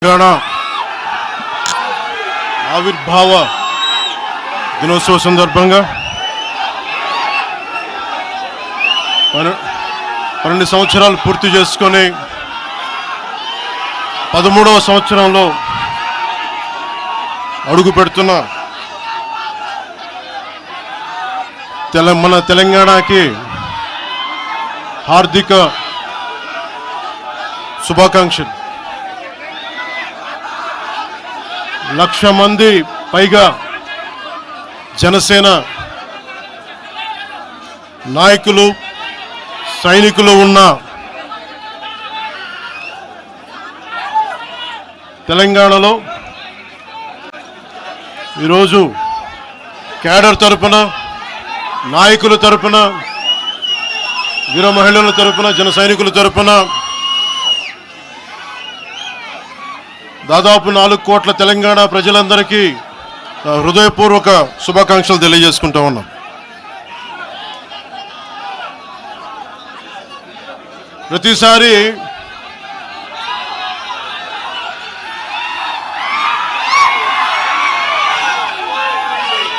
తెలంగాణ ఆవిర్భావ దినోత్సవ సందర్భంగా 12 సంవత్సరాలు పూర్తి చేసుకొని 13వ సంవత్సరంలో అడుగు పెడుతున్న మన తెలంగాణకి హార్దిక శుభాకాంక్షలు. 1,00,000 మంది పైగా జనసేన నాయకులు సైనికులు ఉన్న తెలంగాణలో ఈరోజు క్యాడర్ తరపున, నాయకుల తరపున, వీర మహిళల తరపున, జన సైనికుల తరపున దాదాపు 4 కోట్ల తెలంగాణ ప్రజలందరికీ హృదయపూర్వక శుభాకాంక్షలు తెలియజేసుకుంటా ఉన్నాం. ప్రతిసారి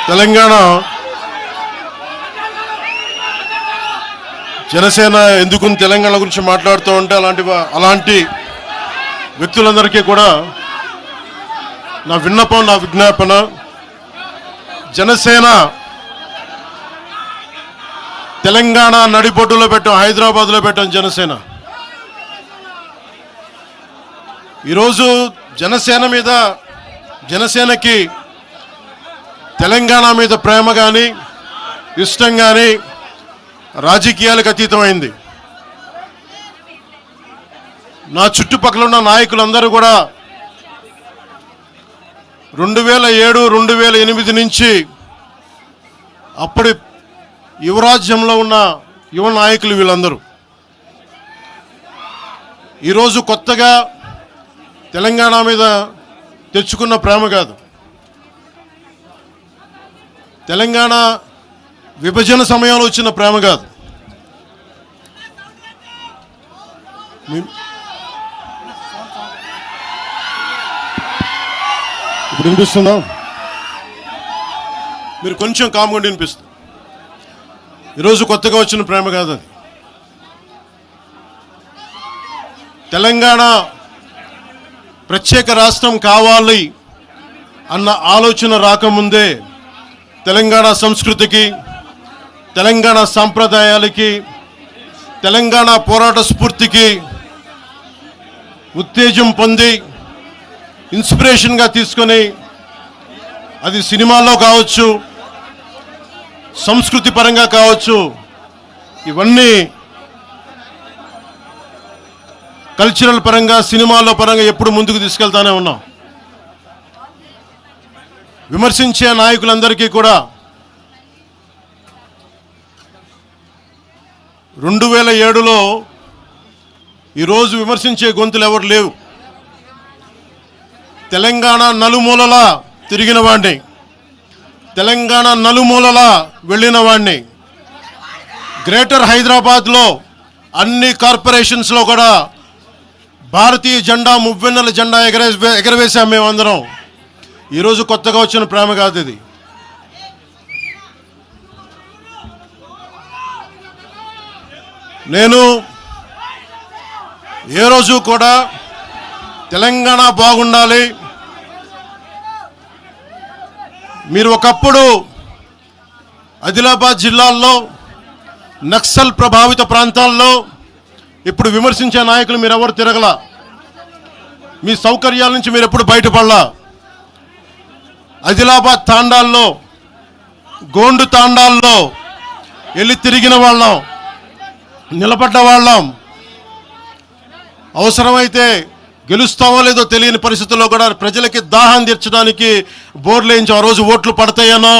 తెలంగాణ జనసేన ఎందుకు తెలంగాణ గురించి మాట్లాడుతూ ఉంటే అలాంటి వ్యక్తులందరికీ కూడా నా విన్నపం, నా విజ్ఞాపన, జనసేన తెలంగాణ నడిబొడ్డులో పెట్టాం, హైదరాబాద్లో పెట్టాం జనసేన. ఈరోజు జనసేనకి తెలంగాణ మీద ప్రేమ కానీ ఇష్టం కానీ రాజకీయాలకు అతీతమైంది. నా చుట్టుపక్కల ఉన్న నాయకులందరూ కూడా 2007, 2008 నుంచి అప్పటి యువరాజ్యంలో ఉన్న యువ నాయకులు వీళ్ళందరూ ఈరోజు కొత్తగా తెలంగాణ మీద తెచ్చుకున్న ప్రేమ కాదు. తెలంగాణ విభజన సమయంలో వచ్చిన ప్రేమ కాదు. ఇప్పుడు వినిపిస్తుందా? మీరు కొంచెం కామ్గా వినిపిస్తుంది. ఈరోజు కొత్తగా వచ్చిన ప్రేమ కాదు అది. తెలంగాణ ప్రత్యేక రాష్ట్రం కావాలి అన్న ఆలోచన రాకముందే తెలంగాణ సంస్కృతికి, తెలంగాణ సాంప్రదాయాలకి, తెలంగాణ పోరాట స్ఫూర్తికి ఉత్తేజం పొంది ఇన్స్పిరేషన్గా తీసుకొని, అది సినిమాల్లో కావచ్చు, సంస్కృతి పరంగా కావచ్చు, ఇవన్నీ కల్చరల్ పరంగా, సినిమాల్లో పరంగా ఎప్పుడు ముందుకు తీసుకెళ్తానే ఉన్నాం. విమర్శించే నాయకులందరికీ కూడా 2007లో ఈరోజు విమర్శించే గొంతులు ఎవరు లేవు. తెలంగాణ నలుమూలలా తిరిగిన వాడిని, తెలంగాణ నలుమూలలా వెళ్ళిన వాడిని, గ్రేటర్ హైదరాబాద్లో అన్ని కార్పొరేషన్స్లో కూడా భారతీయ జెండా, మువ్వెన్నెల జెండా ఎగరవేశాం మేమందరం. ఈరోజు కొత్తగా వచ్చిన ప్రేమ కాదు ఇది. నేను ఏ రోజు కూడా తెలంగాణ బాగుండాలి, మీరు ఒకప్పుడు ఆదిలాబాద్ జిల్లాల్లో నక్సల్ ప్రభావిత ప్రాంతాల్లో ఇప్పుడు విమర్శించే నాయకులు మీరెవరు తిరగలా, మీ సౌకర్యాల నుంచి మీరు ఎప్పుడు బయటపడలా. ఆదిలాబాద్ తాండాల్లో, గోండు తాండాల్లో వెళ్ళి తిరిగిన వాళ్ళం, నిలబడ్డ వాళ్ళం. అవసరమైతే గెలుస్తామో లేదో తెలియని పరిస్థితుల్లో కూడా ప్రజలకి దాహం తీర్చడానికి బోర్లు వేయించి ఆ రోజు ఓట్లు పడతాయనో,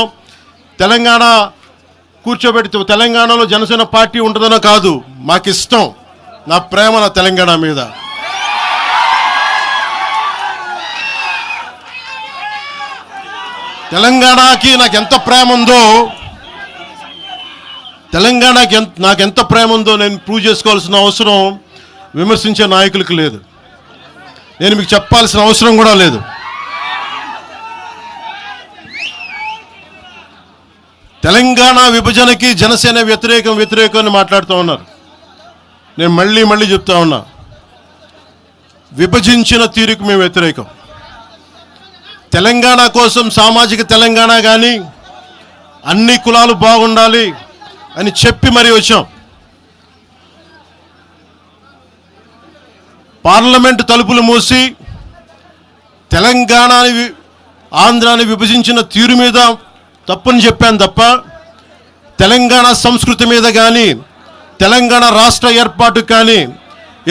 తెలంగాణ కూర్చోబెట్టి తెలంగాణలో జనసేన పార్టీ ఉంటుందనో కాదు. మాకు ఇష్టం, నా ప్రేమ నా తెలంగాణ మీద. తెలంగాణకి నాకెంత ప్రేమ ఉందో, తెలంగాణకి నాకెంత ప్రేమ ఉందో నేను ప్రూవ్ చేసుకోవాల్సిన అవసరం విమర్శించే నాయకులకు లేదు. నేను మీకు చెప్పాల్సిన అవసరం కూడా లేదు. తెలంగాణ విభజనకి జనసేన వ్యతిరేకం అని మాట్లాడుతూ ఉన్నారు. నేను మళ్ళీ చెప్తా ఉన్నా, విభజించిన తీరుకు మేము వ్యతిరేకం. తెలంగాణ కోసం సామాజిక తెలంగాణ కానీ అన్ని కులాలు బాగుండాలి అని చెప్పి మరీ వచ్చాం. పార్లమెంటు తలుపులు మూసి తెలంగాణని ఆంధ్రాని విభజించిన తీరు మీద తప్పుని చెప్పాను తప్ప తెలంగాణ సంస్కృతి మీద కానీ తెలంగాణ రాష్ట్ర ఏర్పాటుకు కానీ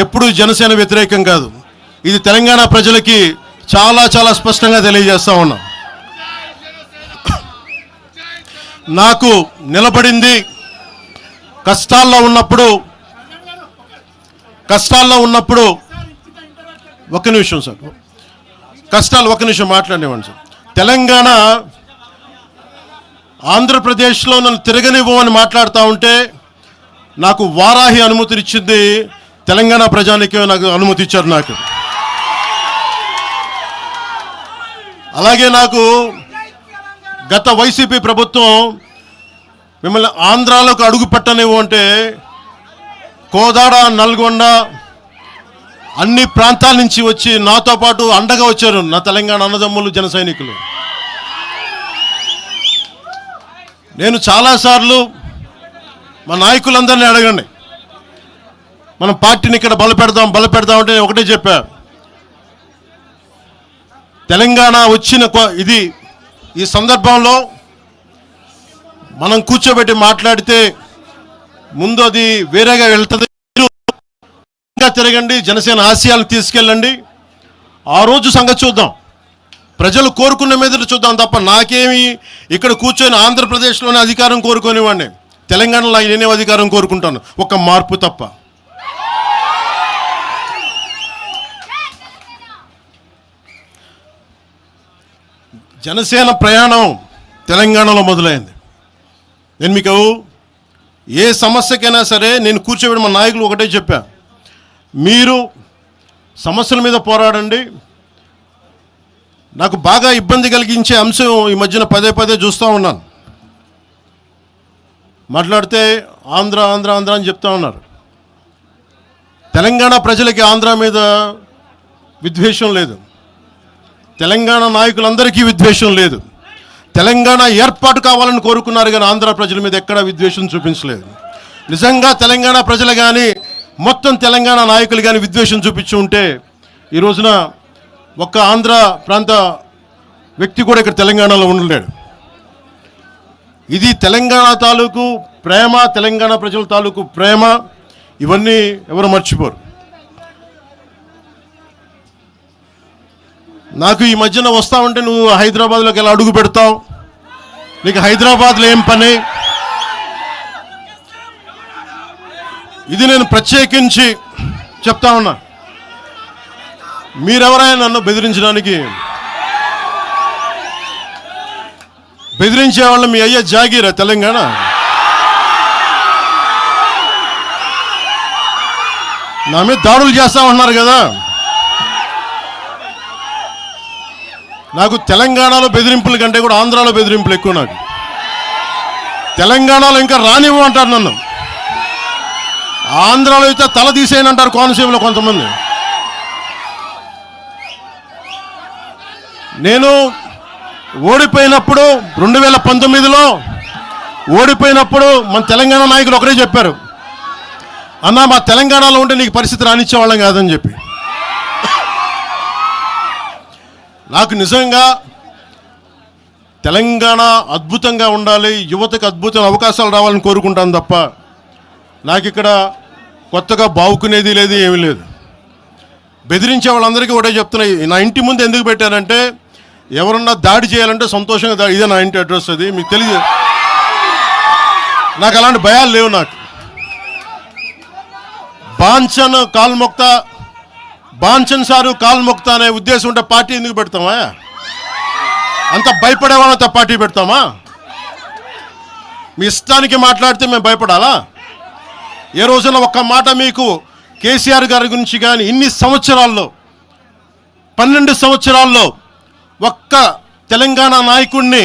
ఎప్పుడూ జనసేన వ్యతిరేకం కాదు. ఇది తెలంగాణ ప్రజలకి చాలా స్పష్టంగా తెలియజేస్తా ఉన్నాం. నాకు నిలబడింది కష్టాల్లో ఉన్నప్పుడు ఒక్క నిమిషం సార్, ఒక్క నిమిషం మాట్లాడేవాడిని సార్. తెలంగాణ ఆంధ్రప్రదేశ్లో నన్ను తిరగనివ్వమని మాట్లాడుతూ ఉంటే నాకు వారాహి అనుమతినిచ్చింది తెలంగాణ ప్రజానికి, నాకు అనుమతి ఇచ్చారు. నాకు అలాగే నాకు గత వైసీపీ ప్రభుత్వం మిమ్మల్ని ఆంధ్రాలోకి అడుగు పెట్టనివ్వు అంటే కోదాడ, నల్గొండ అన్ని ప్రాంతాల నుంచి వచ్చి నాతో పాటు అండగా వచ్చారు నా తెలంగాణ అన్నదమ్ములు, జన సైనికులు. నేను చాలాసార్లు మా నాయకులందరినీ అడగండి, మనం పార్టీని ఇక్కడ బలపెడదాం అంటే నేను ఒకటే చెప్పా, తెలంగాణ వచ్చిన ఈ సందర్భంలో మనం కూర్చోబెట్టి మాట్లాడితే ముందు అది వేరేగా వెళ్తుంది. ఇంకా తిరగండి, జనసేన ఆశయాలను తీసుకెళ్ళండి, ఆ రోజు సంగతి చూద్దాం, ప్రజలు కోరుకున్న మీద చూద్దాం తప్ప నాకేమి ఇక్కడ కూర్చొని ఆంధ్రప్రదేశ్లోనే అధికారం కోరుకునేవాడిని, తెలంగాణలో నేనే అధికారం కోరుకుంటాను, ఒక మార్పు తప్ప. జనసేన ప్రయాణం తెలంగాణలో మొదలైంది. నేను మీకు ఏ సమస్యకైనా సరే నేను కూర్చోబెట్టి మా నాయకులు ఒకటే చెప్పా, మీరు సమస్యల మీద పోరాడండి. నాకు బాగా ఇబ్బంది కలిగించే అంశం ఈ మధ్యన పదే చూస్తూ ఉన్నాను. మాట్లాడితే ఆంధ్ర అని చెప్తా ఉన్నారు. తెలంగాణ ప్రజలకి ఆంధ్ర మీద విద్వేషం లేదు, తెలంగాణ నాయకులందరికీ విద్వేషం లేదు. తెలంగాణ ఏర్పాటు కావాలని కోరుకున్నారు కానీ ఆంధ్ర ప్రజల మీద ఎక్కడా విద్వేషం చూపించలేదు. నిజంగా తెలంగాణ ప్రజలు కానీ మొత్తం తెలంగాణ నాయకులు కానీ విద్వేషం చూపించి ఉంటే ఈ రోజున ఒక్క ఆంధ్ర ప్రాంత వ్యక్తి కూడా ఇక్కడ తెలంగాణలో ఉండలేడు. ఇది తెలంగాణ తాలూకు ప్రేమ, తెలంగాణ ప్రజల తాలూకు ప్రేమ, ఇవన్నీ ఎవరు మర్చిపోరు. నాకు ఈ మధ్యన వస్తా ఉంటే నువ్వు హైదరాబాద్లోకి ఎలా అడుగు పెడతావు, నీకు హైదరాబాద్లో ఏం పని, ఇది నేను ప్రత్యేకించి చెప్తా ఉన్నా. మీరెవరైనా నన్ను బెదిరించడానికి, బెదిరించే వాళ్ళ మీ అయ్యే జాగీరా తెలంగాణ? నా మీద దాడులు చేస్తా ఉన్నారు కదా. నాకు తెలంగాణలో బెదిరింపుల కంటే కూడా ఆంధ్రాలో బెదిరింపులు ఎక్కువ. నాకు తెలంగాణలో ఇంకా రానివ్వు అంటారు నన్ను, ఆంధ్రాలో అయితే తల తీసేయనంటారు కోనసీమలో కొంతమంది. నేను ఓడిపోయినప్పుడు 2019లో ఓడిపోయినప్పుడు మన తెలంగాణ నాయకులు ఒకరే చెప్పారు, అన్నా మా తెలంగాణలో ఉంటే నీకు పరిస్థితి రానిచ్చేవాళ్ళం కాదని చెప్పి. నాకు నిజంగా తెలంగాణ అద్భుతంగా ఉండాలి, యువతకు అద్భుతమైన అవకాశాలు రావాలని కోరుకుంటాను తప్ప నాకు ఇక్కడ కొత్తగా బావుకునేది లేదు, ఏమీ లేదు. బెదిరించే వాళ్ళందరికీ ఒకటే చెప్తున్నాయి, నా ఇంటి ముందు ఎందుకు పెట్టారంటే ఎవరన్నా దాడి చేయాలంటే సంతోషంగా ఇదే నా ఇంటి అడ్రస్, అది మీకు తెలియదు. నాకు అలాంటి భయాలు లేవు. నాకు బాంచన్ సారు కాల్మొక్తా అనే ఉద్దేశం ఉంటే పార్టీ ఎందుకు పెడతామా? అంత భయపడేవాళ్ళంతా పార్టీ పెడతామా? మీ ఇష్టానికి మాట్లాడితే మేము భయపడాలా? ఏ రోజున ఒక్క మాట మీకు కేసీఆర్ గారి గురించి కానీ ఇన్ని సంవత్సరాల్లో 12 సంవత్సరాల్లో ఒక్క తెలంగాణ నాయకుడిని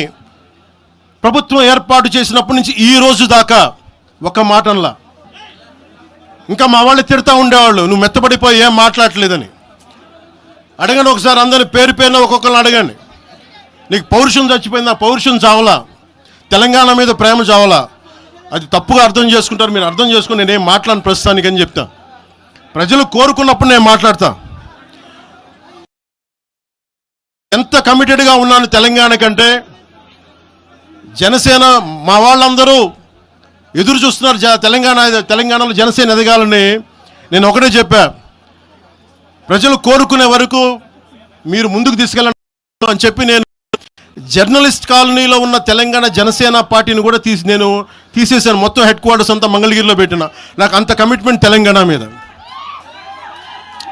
ప్రభుత్వం ఏర్పాటు చేసినప్పటి నుంచి ఈ రోజు దాకా ఒక మాటంలా. ఇంకా మా వాళ్ళు తిడతా ఉండేవాళ్ళు, నువ్వు మెత్తబడిపోయి ఏం మాట్లాడలేదని. అడగండి ఒకసారి, అందరిని పేరు పేరున ఒక్కొక్కరిని అడగండి. నీకు పౌరుషం చచ్చిపోయిందా? పౌరుషం చావలా, తెలంగాణ మీద ప్రేమ చావలా. అది తప్పుగా అర్థం చేసుకుంటారు. మీరు అర్థం చేసుకుని నేనేం మాట్లాడిన ప్రస్తుతానికి అని చెప్తా. ప్రజలు కోరుకున్నప్పుడు నేను మాట్లాడతా. ఎంత కమిటెడ్గా ఉన్నాను తెలంగాణ కంటే, జనసేన మా వాళ్ళందరూ ఎదురు చూస్తున్నారు తెలంగాణలో జనసేన ఎదగాలని. నేను ఒకటే చెప్పా, ప్రజలు కోరుకునే వరకు మీరు ముందుకు తీసుకెళ్ళండి అని చెప్పి నేను జర్నలిస్ట్ కాలనీలో ఉన్న తెలంగాణ జనసేన పార్టీని కూడా నేను తీసేశాను. మొత్తం హెడ్ క్వార్టర్స్ అంతా మంగళగిరిలో పెట్టిన. నాకు అంత కమిట్మెంట్ తెలంగాణ మీద.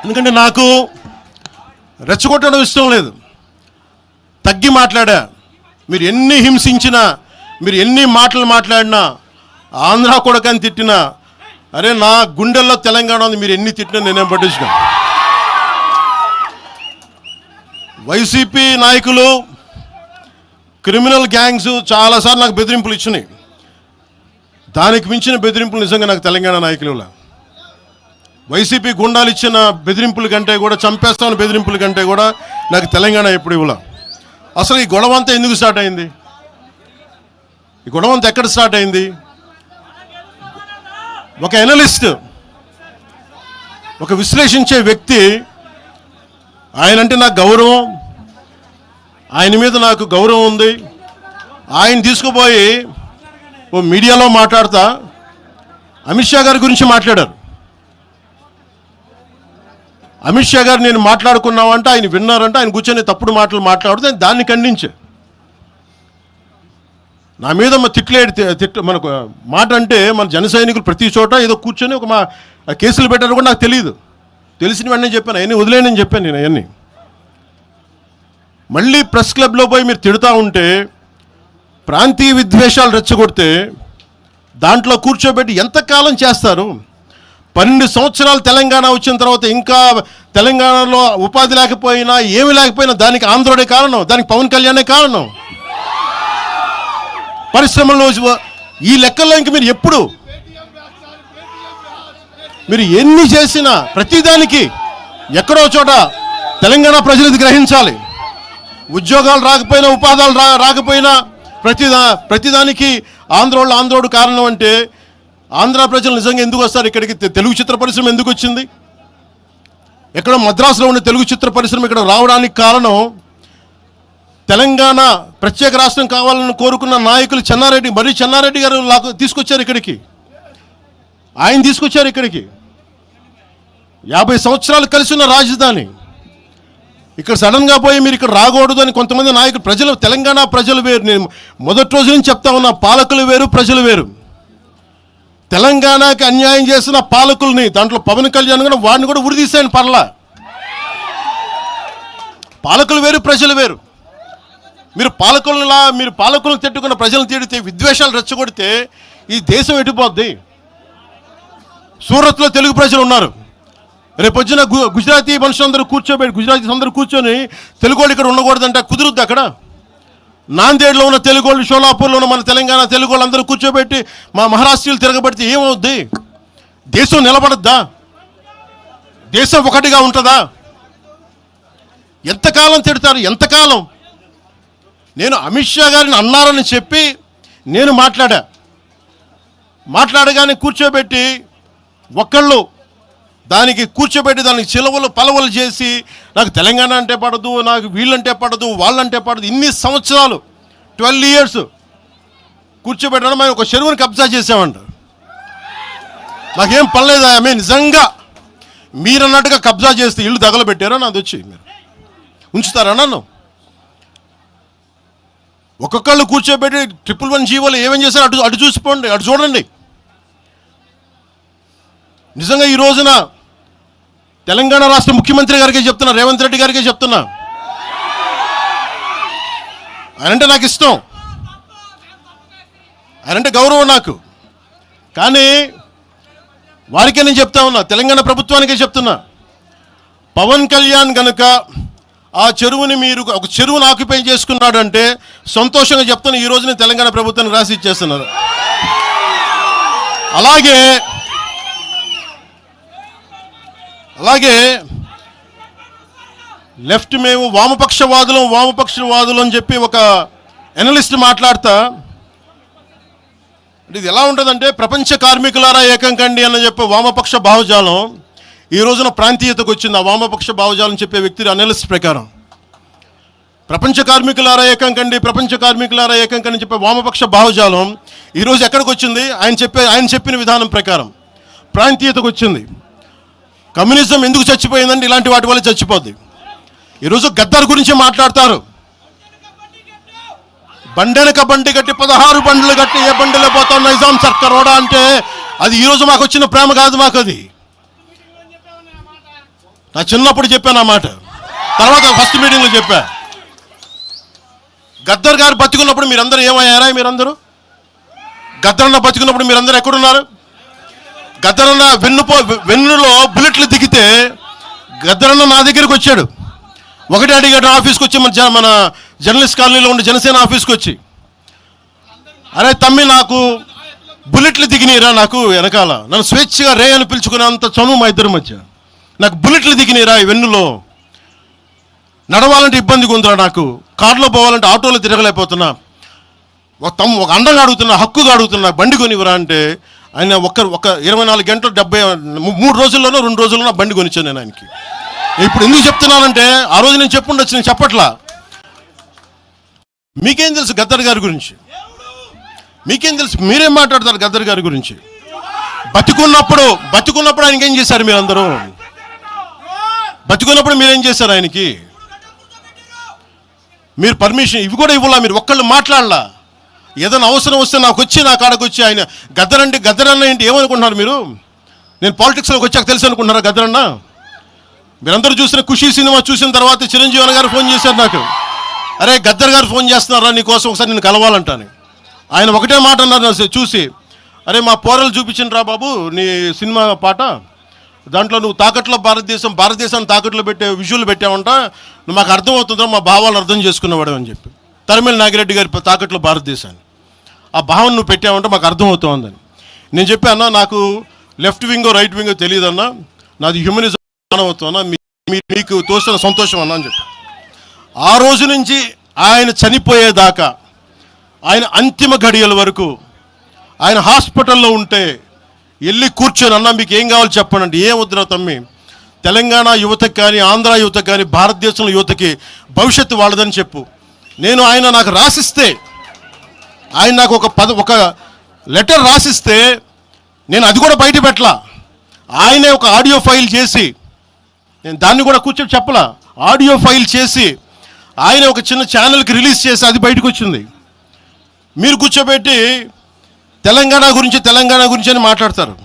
ఎందుకంటే నాకు రెచ్చగొట్టడం ఇష్టం లేదు, తగ్గి మాట్లాడా. మీరు ఎన్ని హింసించినా, మీరు ఎన్ని మాటలు మాట్లాడినా, ఆంధ్ర కొడకని తిట్టినా, అరే నా గుండెల్లో తెలంగాణ ఉంది, మీరు ఎన్ని తిట్టినా నేనేం పట్టించుకోను. వైసీపీ నాయకులు, క్రిమినల్ గ్యాంగ్స్ చాలాసార్లు నాకు బెదిరింపులు ఇచ్చినాయి. దానికి మించిన బెదిరింపులు నిజంగా నాకు తెలంగాణ నాయకులు. వైసీపీ గుండాలు ఇచ్చిన బెదిరింపుల కంటే కూడా, చంపేస్తామని బెదిరింపుల కంటే కూడా నాకు తెలంగాణ ఎప్పుడు ఇవ్వలే. అసలు ఈ గొడవ అంతా ఎందుకు స్టార్ట్ అయింది? ఈ గొడవ అంతా ఎక్కడ స్టార్ట్ అయింది? ఒక ఎనలిస్ట్, ఒక విశ్లేషించే వ్యక్తి, ఆయనంటే నాకు గౌరవం, ఆయన మీద నాకు గౌరవం ఉంది. ఆయన తీసుకుపోయి ఓ మీడియాలో మాట్లాడతా అమిత్ షా గారి గురించి మాట్లాడారు. అమిత్ షా గారు నేను మాట్లాడుకున్నామంటే ఆయన విన్నారంటే, ఆయన కూర్చొని తప్పుడు మాటలు మాట్లాడితే దాన్ని ఖండించే. నా మీద మనకు మాట అంటే మన జన సైనికులు ప్రతి చోట ఏదో కూర్చొని ఒక కేసులు పెట్టారు కూడా నాకు తెలియదు. తెలిసిన వెంటనే చెప్పాను, అవన్నీ వదిలేనని చెప్పాను నేను. అవన్నీ మళ్ళీ ప్రెస్ క్లబ్లో పోయి మీరు తిడుతూ ఉంటే, ప్రాంతీయ విద్వేషాలు రెచ్చగొడితే దాంట్లో కూర్చోబెట్టి ఎంతకాలం చేస్తారు? 12 సంవత్సరాలు తెలంగాణ వచ్చిన తర్వాత ఇంకా తెలంగాణలో ఉపాధి లేకపోయినా, ఏమి లేకపోయినా దానికి ఆంధ్రుడే కారణం, దానికి పవన్ కళ్యాణే కారణం. పరిశ్రమల్లో ఈ లెక్కల్లో ఇంక మీరు ఎప్పుడు మీరు ఎన్ని చేసినా ప్రతిదానికి ఎక్కడో చోట తెలంగాణ ప్రజలు ఇది గ్రహించాలి. ఉద్యోగాలు రాకపోయినా, ఉపాధాలు రాకపోయినా ప్రతిదానికి ఆంధ్రోడు కారణం అంటే, ఆంధ్ర ప్రజలు నిజంగా ఎందుకు వస్తారు ఇక్కడికి? తెలుగు చిత్ర పరిశ్రమ ఎందుకు వచ్చింది? ఎక్కడో మద్రాసులో ఉన్న తెలుగు చిత్ర పరిశ్రమ ఇక్కడ రావడానికి కారణం తెలంగాణ ప్రత్యేక రాష్ట్రం కావాలని కోరుకున్న నాయకులు చెన్నారెడ్డి గారు తీసుకొచ్చారు ఇక్కడికి. ఆయన తీసుకొచ్చారు ఇక్కడికి. 50 సంవత్సరాలు కలిసి ఉన్న రాజధాని ఇక్కడ సడన్గా పోయి మీరు ఇక్కడ రాకూడదు అని కొంతమంది నాయకులు, తెలంగాణ ప్రజలు వేరు. నేను మొదటి రోజు నుంచి చెప్తా ఉన్నా, పాలకులు వేరు, ప్రజలు వేరు. తెలంగాణకి అన్యాయం చేసిన పాలకుల్ని, దాంట్లో పవన్ కళ్యాణ్ కూడా, వాడిని కూడా ఉరిదీసాను పర్లా. పాలకులు వేరు, ప్రజలు వేరు. మీరు పాలకులను తిట్టుకున్న ప్రజలను తిడితే, విద్వేషాలు రెచ్చగొడితే ఈ దేశం ఎటుపోద్ది? సూరత్లో తెలుగు ప్రజలు ఉన్నారు. రేపొచ్చిన గుజరాతీ మనుషులందరూ గుజరాతీస్ అందరూ కూర్చొని తెలుగు వాళ్ళు ఇక్కడ ఉండకూడదంటే కుదురుద్ది? అక్కడ నాందేడ్లో ఉన్న తెలుగు వాళ్ళు, షోలాపూర్లో ఉన్న మన తెలంగాణ తెలుగు వాళ్ళు అందరూ కూర్చోబెట్టి మా మహారాష్ట్రీయులు తిరగబడితే ఏమవుద్ది? దేశం నిలబడద్దా? దేశం ఒకటిగా ఉంటుందా? ఎంతకాలం తిడతారు? ఎంతకాలం? నేను అమిత్ షా గారిని అన్నారని చెప్పి నేను మాట్లాడగానే కూర్చోబెట్టి ఒక్కళ్ళు దానికి చిలవలు పలవలు చేసి, నాకు తెలంగాణ అంటే పడదు, నాకు వీళ్ళంటే పడదు, వాళ్ళంటే పడదు. ఇన్ని సంవత్సరాలు 12 years కూర్చోబెట్టడం, మేము ఒక చెరువుని కబ్జా చేసామంట. నాకేం పర్లేదు. నిజంగా మీరన్నట్టుగా కబ్జా చేస్తే ఇల్లు తగలబెట్టారా? నాది వచ్చి మీరు ఉంచుతారా నన్ను? ఒక్కొక్కళ్ళు కూర్చోబెట్టి 111 జీవోలు ఏమేం చేశారు అటు చూసిపోండి, అటు చూడండి. నిజంగా ఈ రోజున తెలంగాణ రాష్ట్ర ముఖ్యమంత్రి గారికే చెప్తున్నా, రేవంత్ రెడ్డి గారికే చెప్తున్నా, ఆయనంటే నాకు ఇష్టం, ఆయనంటే గౌరవం నాకు. కానీ వారికే నేను చెప్తా ఉన్నా, తెలంగాణ ప్రభుత్వానికే చెప్తున్నా, పవన్ కళ్యాణ్ కనుక ఆ చెరువుని మీరు ఒక చెరువును ఆక్యుపై చేసుకున్నాడు అంటే సంతోషంగా చెప్తాను, ఈ రోజున తెలంగాణ ప్రభుత్వానికి రాసి ఇచ్చేస్తున్నారు. అలాగే లెఫ్ట్ మేము వామపక్షవాదులు అని చెప్పి ఒక ఎనలిస్ట్ మాట్లాడతా, ఇది ఎలా ఉంటుందంటే ప్రపంచ కార్మికులారా ఏకం కండి అని చెప్పే వామపక్ష భావజాలం ఈ రోజున ప్రాంతీయతకు వచ్చింది. ఆ వామపక్ష భావజాలం చెప్పే వ్యక్తి అనలిస్ట్ ప్రకారం ప్రపంచ కార్మికులారా ఏకం కండి అని చెప్పే వామపక్ష భావజాలం ఈరోజు ఎక్కడికి వచ్చింది? ఆయన చెప్పిన విధానం ప్రకారం ప్రాంతీయతకు వచ్చింది. కమ్యూనిజం ఎందుకు చచ్చిపోయిందండి? ఇలాంటి వాటి వల్ల చచ్చిపోద్ది. ఈరోజు గద్దర్ గురించి మాట్లాడతారు. బండెనక బండి కట్టి 16 బండ్లు కట్టి ఏ బండిలో పోతాం నైజాం సర్కార్ ఓడా అంటే అది ఈరోజు మాకు వచ్చిన ప్రేమ కాదు. మాకు అది నా చిన్నప్పుడు చెప్పాను ఆ మాట, తర్వాత ఫస్ట్ మీటింగ్లో చెప్పా. గద్దర్ గారు బతికున్నప్పుడు మీరందరూ ఏమయ్యారా? గద్దరన్న బతికున్నప్పుడు మీరందరూ ఎక్కడున్నారు? గద్దరన్న వెన్నులో బుల్లెట్లు దిగితే గద్దరన్న నా దగ్గరికి వచ్చాడు. ఒకటే అడిగాడు ఆఫీస్కి వచ్చి, మన జర్నలిస్ట్ కాలనీలో ఉండే జనసేన ఆఫీస్కి వచ్చి, అరే తమ్మి నాకు బుల్లెట్లు దిగినీరా, నాకు వెనకాల నన్ను స్వేచ్ఛగా రే అని పిలుచుకునే అంత చనువు మా ఇద్దరి మధ్య, నాకు బుల్లెట్లు దిగినీరా ఈ వెన్నులో, నడవాలంటే ఇబ్బందిగా ఉందిరా, నాకు కార్లో పోవాలంటే ఆటోలో తిరగలేకపోతున్నా, ఒక అండగా అడుగుతున్నా, హక్కుగా అడుగుతున్నా, బండి కొనివరా అంటే ఆయన ఒక 24 గంటలు 3 రోజుల్లోనో 2 రోజుల్లోనో బండి కొనిచ్చాను నేను ఆయనకి. ఇప్పుడు ఎందుకు చెప్తున్నానంటే ఆ రోజు నేను చెప్పుండొచ్చు, నేను చెప్పట్లా. మీకేం తెలుసు గద్దర్ గారి గురించి? మీకేం తెలుసు? మీరేం మాట్లాడతారు గద్దర్ గారి గురించి? బతికున్నప్పుడు ఆయనకి ఏం చేశారు? మీరందరూ బతికున్నప్పుడు మీరేం చేశారు ఆయనకి? మీరు పర్మిషన్ ఇవి కూడా ఇవ్వాలా? మీరు ఒక్కళ్ళు మాట్లాడలా? ఏదైనా అవసరం వస్తే నాకు వచ్చి నా కాడకు వచ్చి ఆయన గద్దరన్న ఏంటి ఏమనుకుంటున్నారు మీరు? నేను పాలిటిక్స్లోకి వచ్చాక తెలుసు అనుకుంటున్నారా గద్దరన్న? మీరందరూ చూసిన ఖుషీ సినిమా చూసిన తర్వాత చిరంజీవి గారు ఫోన్ చేశారు నాకు, అరే గద్దర్ గారు ఫోన్ చేస్తున్నారా నీకోసం ఒకసారి నేను కలవాలంటాను. ఆయన ఒకటే మాట అన్నారు చూసి, అరే మా పోరలు చూపించిన రా బాబు నీ సినిమా పాట, దాంట్లో నువ్వు తాకట్లో భారతదేశాన్ని తాకట్లో పెట్టే విజువల్ పెట్టావంట, నువ్వు మాకు అర్థమవుతుందా, మా భావాలు అర్థం చేసుకునేవాడు అని చెప్పి. తరిమేల నాగిరెడ్డి గారి తాకట్లో భారతదేశాన్ని ఆ భావన నువ్వు పెట్టావంటే మాకు అర్థమవుతుందని నేను చెప్పాను. నాకు లెఫ్ట్ వింగో రైట్ వింగో తెలియదన్నా, నాది హ్యూమనిజం అవుతున్నా, మీకు తోసిన సంతోషం అన్నా అని చెప్పి. ఆ రోజు నుంచి ఆయన చనిపోయేదాకా, ఆయన అంతిమ ఘడియల వరకు ఆయన హాస్పిటల్లో ఉంటే వెళ్ళి కూర్చొని, అన్నా మీకు ఏం కావాలో చెప్పండి, ఏం వద్దురా తమ్మి, తెలంగాణ యువతకి కానీ ఆంధ్ర యువతకి కానీ భారతదేశంలో యువతకి భవిష్యత్తు వాళ్ళదని చెప్పు. ఆయన నాకు రాసిస్తే, ఆయన నాకు ఒక లెటర్ రాసిస్తే నేను అది కూడా బయట పెట్టలా. ఆయనే ఒక ఆడియో ఫైల్ చేసి, నేను దాన్ని కూడా కూర్చొని చెప్పలా, ఆడియో ఫైల్ చేసి ఆయన ఒక చిన్న ఛానల్కి రిలీజ్ చేసి అది బయటకు వచ్చింది. మీరు కూర్చోబెట్టి తెలంగాణ గురించి అని మాట్లాడతారు.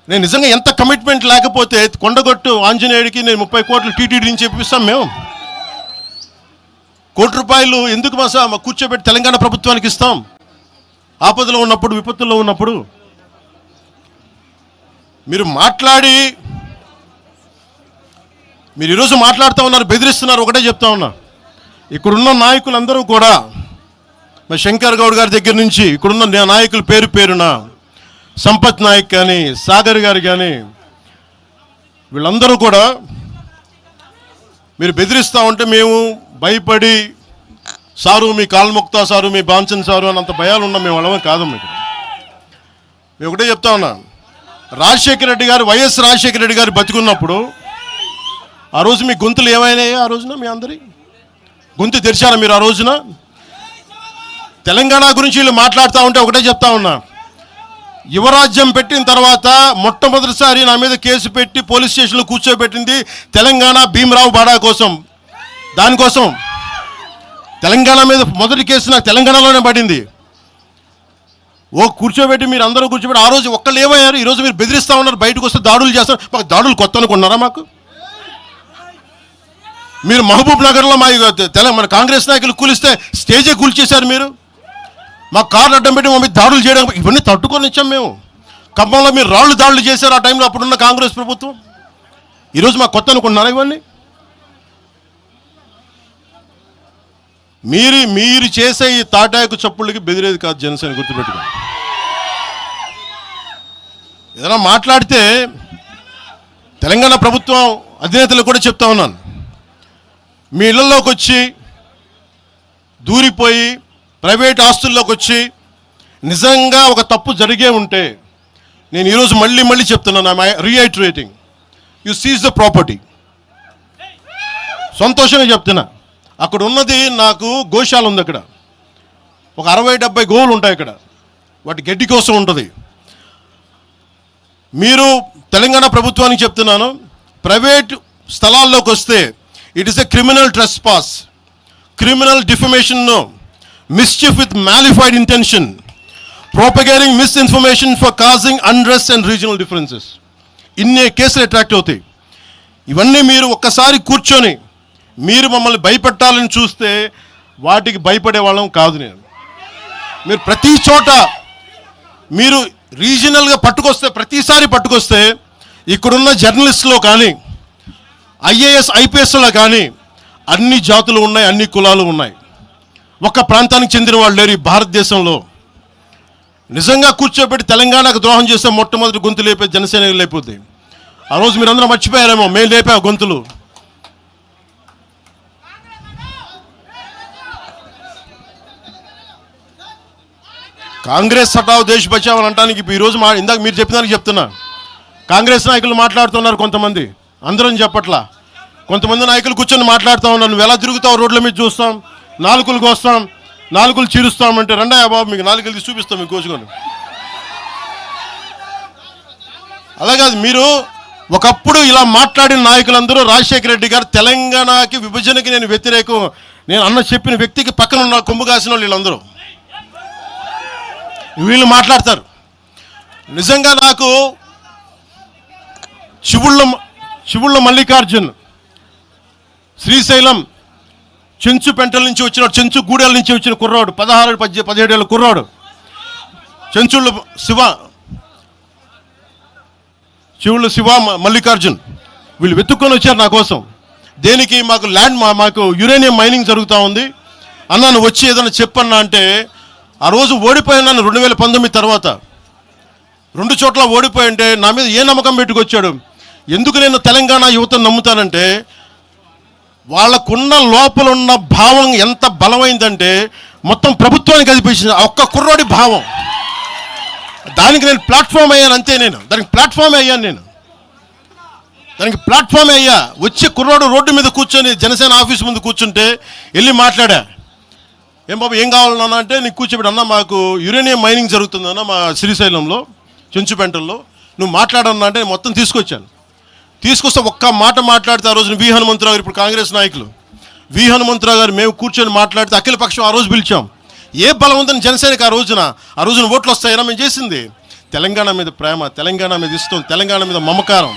నేను నిజంగా ఎంత కమిట్మెంట్ లేకపోతే కొండగొట్టు ఆంజనేయుడికి నేను 30 కోట్లు టీటీడీ నుంచి ఇప్పిస్తాం. మేము ₹1 కోటి ఎందుకు మా కూర్చోబెట్టి తెలంగాణ ప్రభుత్వానికి ఇస్తాం? ఆపదలో ఉన్నప్పుడు, విపత్తుల్లో ఉన్నప్పుడు మీరు మాట్లాడి, మీరు ఈరోజు మాట్లాడుతూ ఉన్నారు, బెదిరిస్తున్నారు. ఒకటే చెప్తా ఉన్నా, ఇక్కడున్న నాయకులందరూ కూడా, మరి శంకర్ గౌడ్ గారి దగ్గర నుంచి ఇక్కడున్న నాయకులు పేరున సంపత్ నాయక్ కానీ సాగర్ గారు కానీ వీళ్ళందరూ కూడా మీరు బెదిరిస్తూ ఉంటే మేము భయపడి, సారు మీ కాల్ముక్తా సారు, మీ బాంచన్ సారు అన్నంత భయాలు ఉన్నాం. మేము వాళ్ళమే కాదు. మీకు మేము ఒకటే చెప్తా ఉన్నా, వైఎస్ రాజశేఖర రెడ్డి గారు బతికున్నప్పుడు ఆ రోజు మీ గొంతులు ఏమైనాయి? ఆ రోజున మీ అందరి గొంతు తెరిచారా మీరు? ఆ రోజున తెలంగాణ గురించి వీళ్ళు మాట్లాడుతూ ఉంటే ఒకటే చెప్తా ఉన్నా, యువరాజ్యం పెట్టిన తర్వాత మొట్టమొదటిసారి నా మీద కేసు పెట్టి పోలీస్ స్టేషన్లో కూర్చోబెట్టింది తెలంగాణ భీమరావు బాడా కోసం. దానికోసం తెలంగాణ మీద మొదటి కేసు నాకు తెలంగాణలోనే పడింది. కూర్చోబెట్టి మీరు అందరూ కూర్చోబెట్టి ఆ రోజు ఒక్కళ్ళు ఏమయ్యారు? ఈరోజు మీరు బెదిరిస్తూ ఉన్నారు, బయటకు వస్తే దాడులు చేస్తారు. మాకు దాడులు కొత్త అనుకున్నారా? మాకు మీరు మహబూబ్ నగర్లో మన కాంగ్రెస్ నాయకులు కూలిస్తే స్టేజే కూల్చేశారు. మీరు మా కార్లు అడ్డం పెట్టి మా మీద దాడులు చేయడం, ఇవన్నీ తట్టుకొని ఇచ్చాం మేము. ఖమ్మంలో మీరు రాళ్ళు దాడులు చేశారు ఆ టైంలో, అప్పుడున్న కాంగ్రెస్ ప్రభుత్వం. ఈరోజు మాకు కొత్త అనుకుంటున్నారా? ఇవన్నీ మీరు చేసే ఈ తాటాకు చప్పుళ్ళకి బెదిరేది కాదు జనసేన, గుర్తుపెట్టుకోండి. ఏదైనా మాట్లాడితే తెలంగాణ ప్రభుత్వం అధినేతలు కూడా చెప్తా ఉన్నాను, మీ ఇళ్లలోకి వచ్చి దూరిపోయి ప్రైవేట్ ఆస్తుల్లోకి వచ్చి నిజంగా ఒక తప్పు జరిగే ఉంటే, నేను ఈరోజు మళ్ళీ చెప్తున్నాను, రీఐటరేటింగ్, యు సీజ్ ద ప్రాపర్టీ. సంతోషంగా చెప్తున్నా. అక్కడ ఉన్నది నాకు గోశాల ఉంది, అక్కడ ఒక 60-70 గోవులు ఉంటాయి అక్కడ, వాటి గడ్డి కోసం ఉంటుంది. మీరు తెలంగాణ ప్రభుత్వానికి చెప్తున్నాను, ప్రైవేట్ స్థలాల్లోకి వస్తే it is a criminal trespass, criminal defamation, mischief with mala fide intention, propagating misinformation for causing unrest and regional differences. ఇన్ని కేసులు అట్రాక్ట్ అవుతాయి. ఇవన్నీ మీరు ఒక్కసారి కూర్చొని మీరు మమ్మల్ని భయపెట్టాలని చూస్తే వాటికి భయపడే వాళ్ళం కాదు నేను. మీరు ప్రతి చోట మీరు రీజనల్గా పట్టుకొస్తే, ప్రతిసారి పట్టుకొస్తే ఇక్కడున్న జర్నలిస్టులో కానీ ఐఏఎస్ ఐపీఎస్లో కానీ అన్ని జాతులు ఉన్నాయి, అన్ని కులాలు ఉన్నాయి. ఒక్క ప్రాంతానికి చెందిన వాళ్ళు లేరు ఈ భారతదేశంలో. నిజంగా కూర్చోబెట్టి తెలంగాణకు ద్రోహం చేస్తే మొట్టమొదటి గొంతు లేపే జనసేన లేకపోతే. ఆ రోజు మీరందరూ మర్చిపోయారేమో, మేము లేపా గొంతులు. కాంగ్రెస్ హటావ్ దేశ్ బచావ్ అని అంటానికి ఈరోజు ఇందాక మీరు చెప్పిన దానికి చెప్తున్నా. కాంగ్రెస్ నాయకులు మాట్లాడుతున్నారు కొంతమంది, అందరం చెప్పట్లా. కొంతమంది నాయకులు కూర్చొని మాట్లాడుతూ ఉన్నారు, నువ్వు ఎలా తిరుగుతావు రోడ్ల మీద చూస్తాం, నాలుకలు కోస్తాం, నాలుకలు చీరుస్తామంటే రండయ్య బాబు మీకు నాలుకలు తీసి చూపిస్తాం మీకు కోసుకొని. అలాగే మీరు ఒకప్పుడు ఇలా మాట్లాడిన నాయకులందరూ రాజశేఖర రెడ్డి గారు తెలంగాణకి విభజనకి నేను వ్యతిరేకం నేను అన్న చెప్పిన వ్యక్తికి పక్కన ఉన్న కొమ్ము కాసిన వాళ్ళు వీళ్ళందరూ మాట్లాడతారు. నిజంగా నాకు శివుళ్ళ మల్లికార్జున్ శ్రీశైలం చెంచు పెంటల నుంచి వచ్చిన, చెంచు గూడెల నుంచి వచ్చిన కుర్రాడు, 16-17 ఏళ్ళ కుర్రాడు, చెంచుళ్ళ శివ మల్లికార్జున్, వీళ్ళు వెతుక్కొని వచ్చారు నా కోసం. దేనికి? మాకు యురేనియం మైనింగ్ జరుగుతూ ఉంది అన్నా, నువ్వు వచ్చి ఏదైనా చెప్పన్నా అంటే, ఆ రోజు ఓడిపోయినాను 2019 తర్వాత 2 చోట్ల ఓడిపోయి అంటే నా మీద ఏ నమ్మకం పెట్టుకొచ్చాడు. ఎందుకు నేను తెలంగాణ యువతను నమ్ముతానంటే, వాళ్ళకున్న లోపల ఉన్న భావం ఎంత బలమైందంటే మొత్తం ప్రభుత్వానికి అదిపించింది ఒక్క కుర్రోడి భావం. దానికి నేను ప్లాట్ఫామ్ అయ్యాను అంతే. దానికి ప్లాట్ఫామ్ అయ్యా. వచ్చి కుర్రోడు రోడ్డు మీద కూర్చొని జనసేన ఆఫీస్ ముందు కూర్చుంటే వెళ్ళి మాట్లాడా, ఏం బాబు ఏం కావాలన్నా అంటే, నీకు కూర్చోబెట్టి అన్న మాకు యురేనియం మైనింగ్ జరుగుతుందన్న మా శ్రీశైలంలో చెంచుపెంటల్లో, నువ్వు మాట్లాడన్నా అంటే మొత్తం తీసుకొస్తే ఒక్క మాట మాట్లాడితే, ఆ రోజున వి హనుమంతరావు గారు, ఇప్పుడు కాంగ్రెస్ నాయకులు వి హనుమంతరావు గారు, మేము కూర్చొని మాట్లాడితే అఖిలపక్షం ఆ రోజు పిలిచాం. ఏ బలం ఉందని జనసేనకి ఆ రోజున ఓట్లు వస్తాయన్నా మేము చేసింది తెలంగాణ మీద ప్రేమ, తెలంగాణ మీద ఇష్టం, తెలంగాణ మీద మమకారం.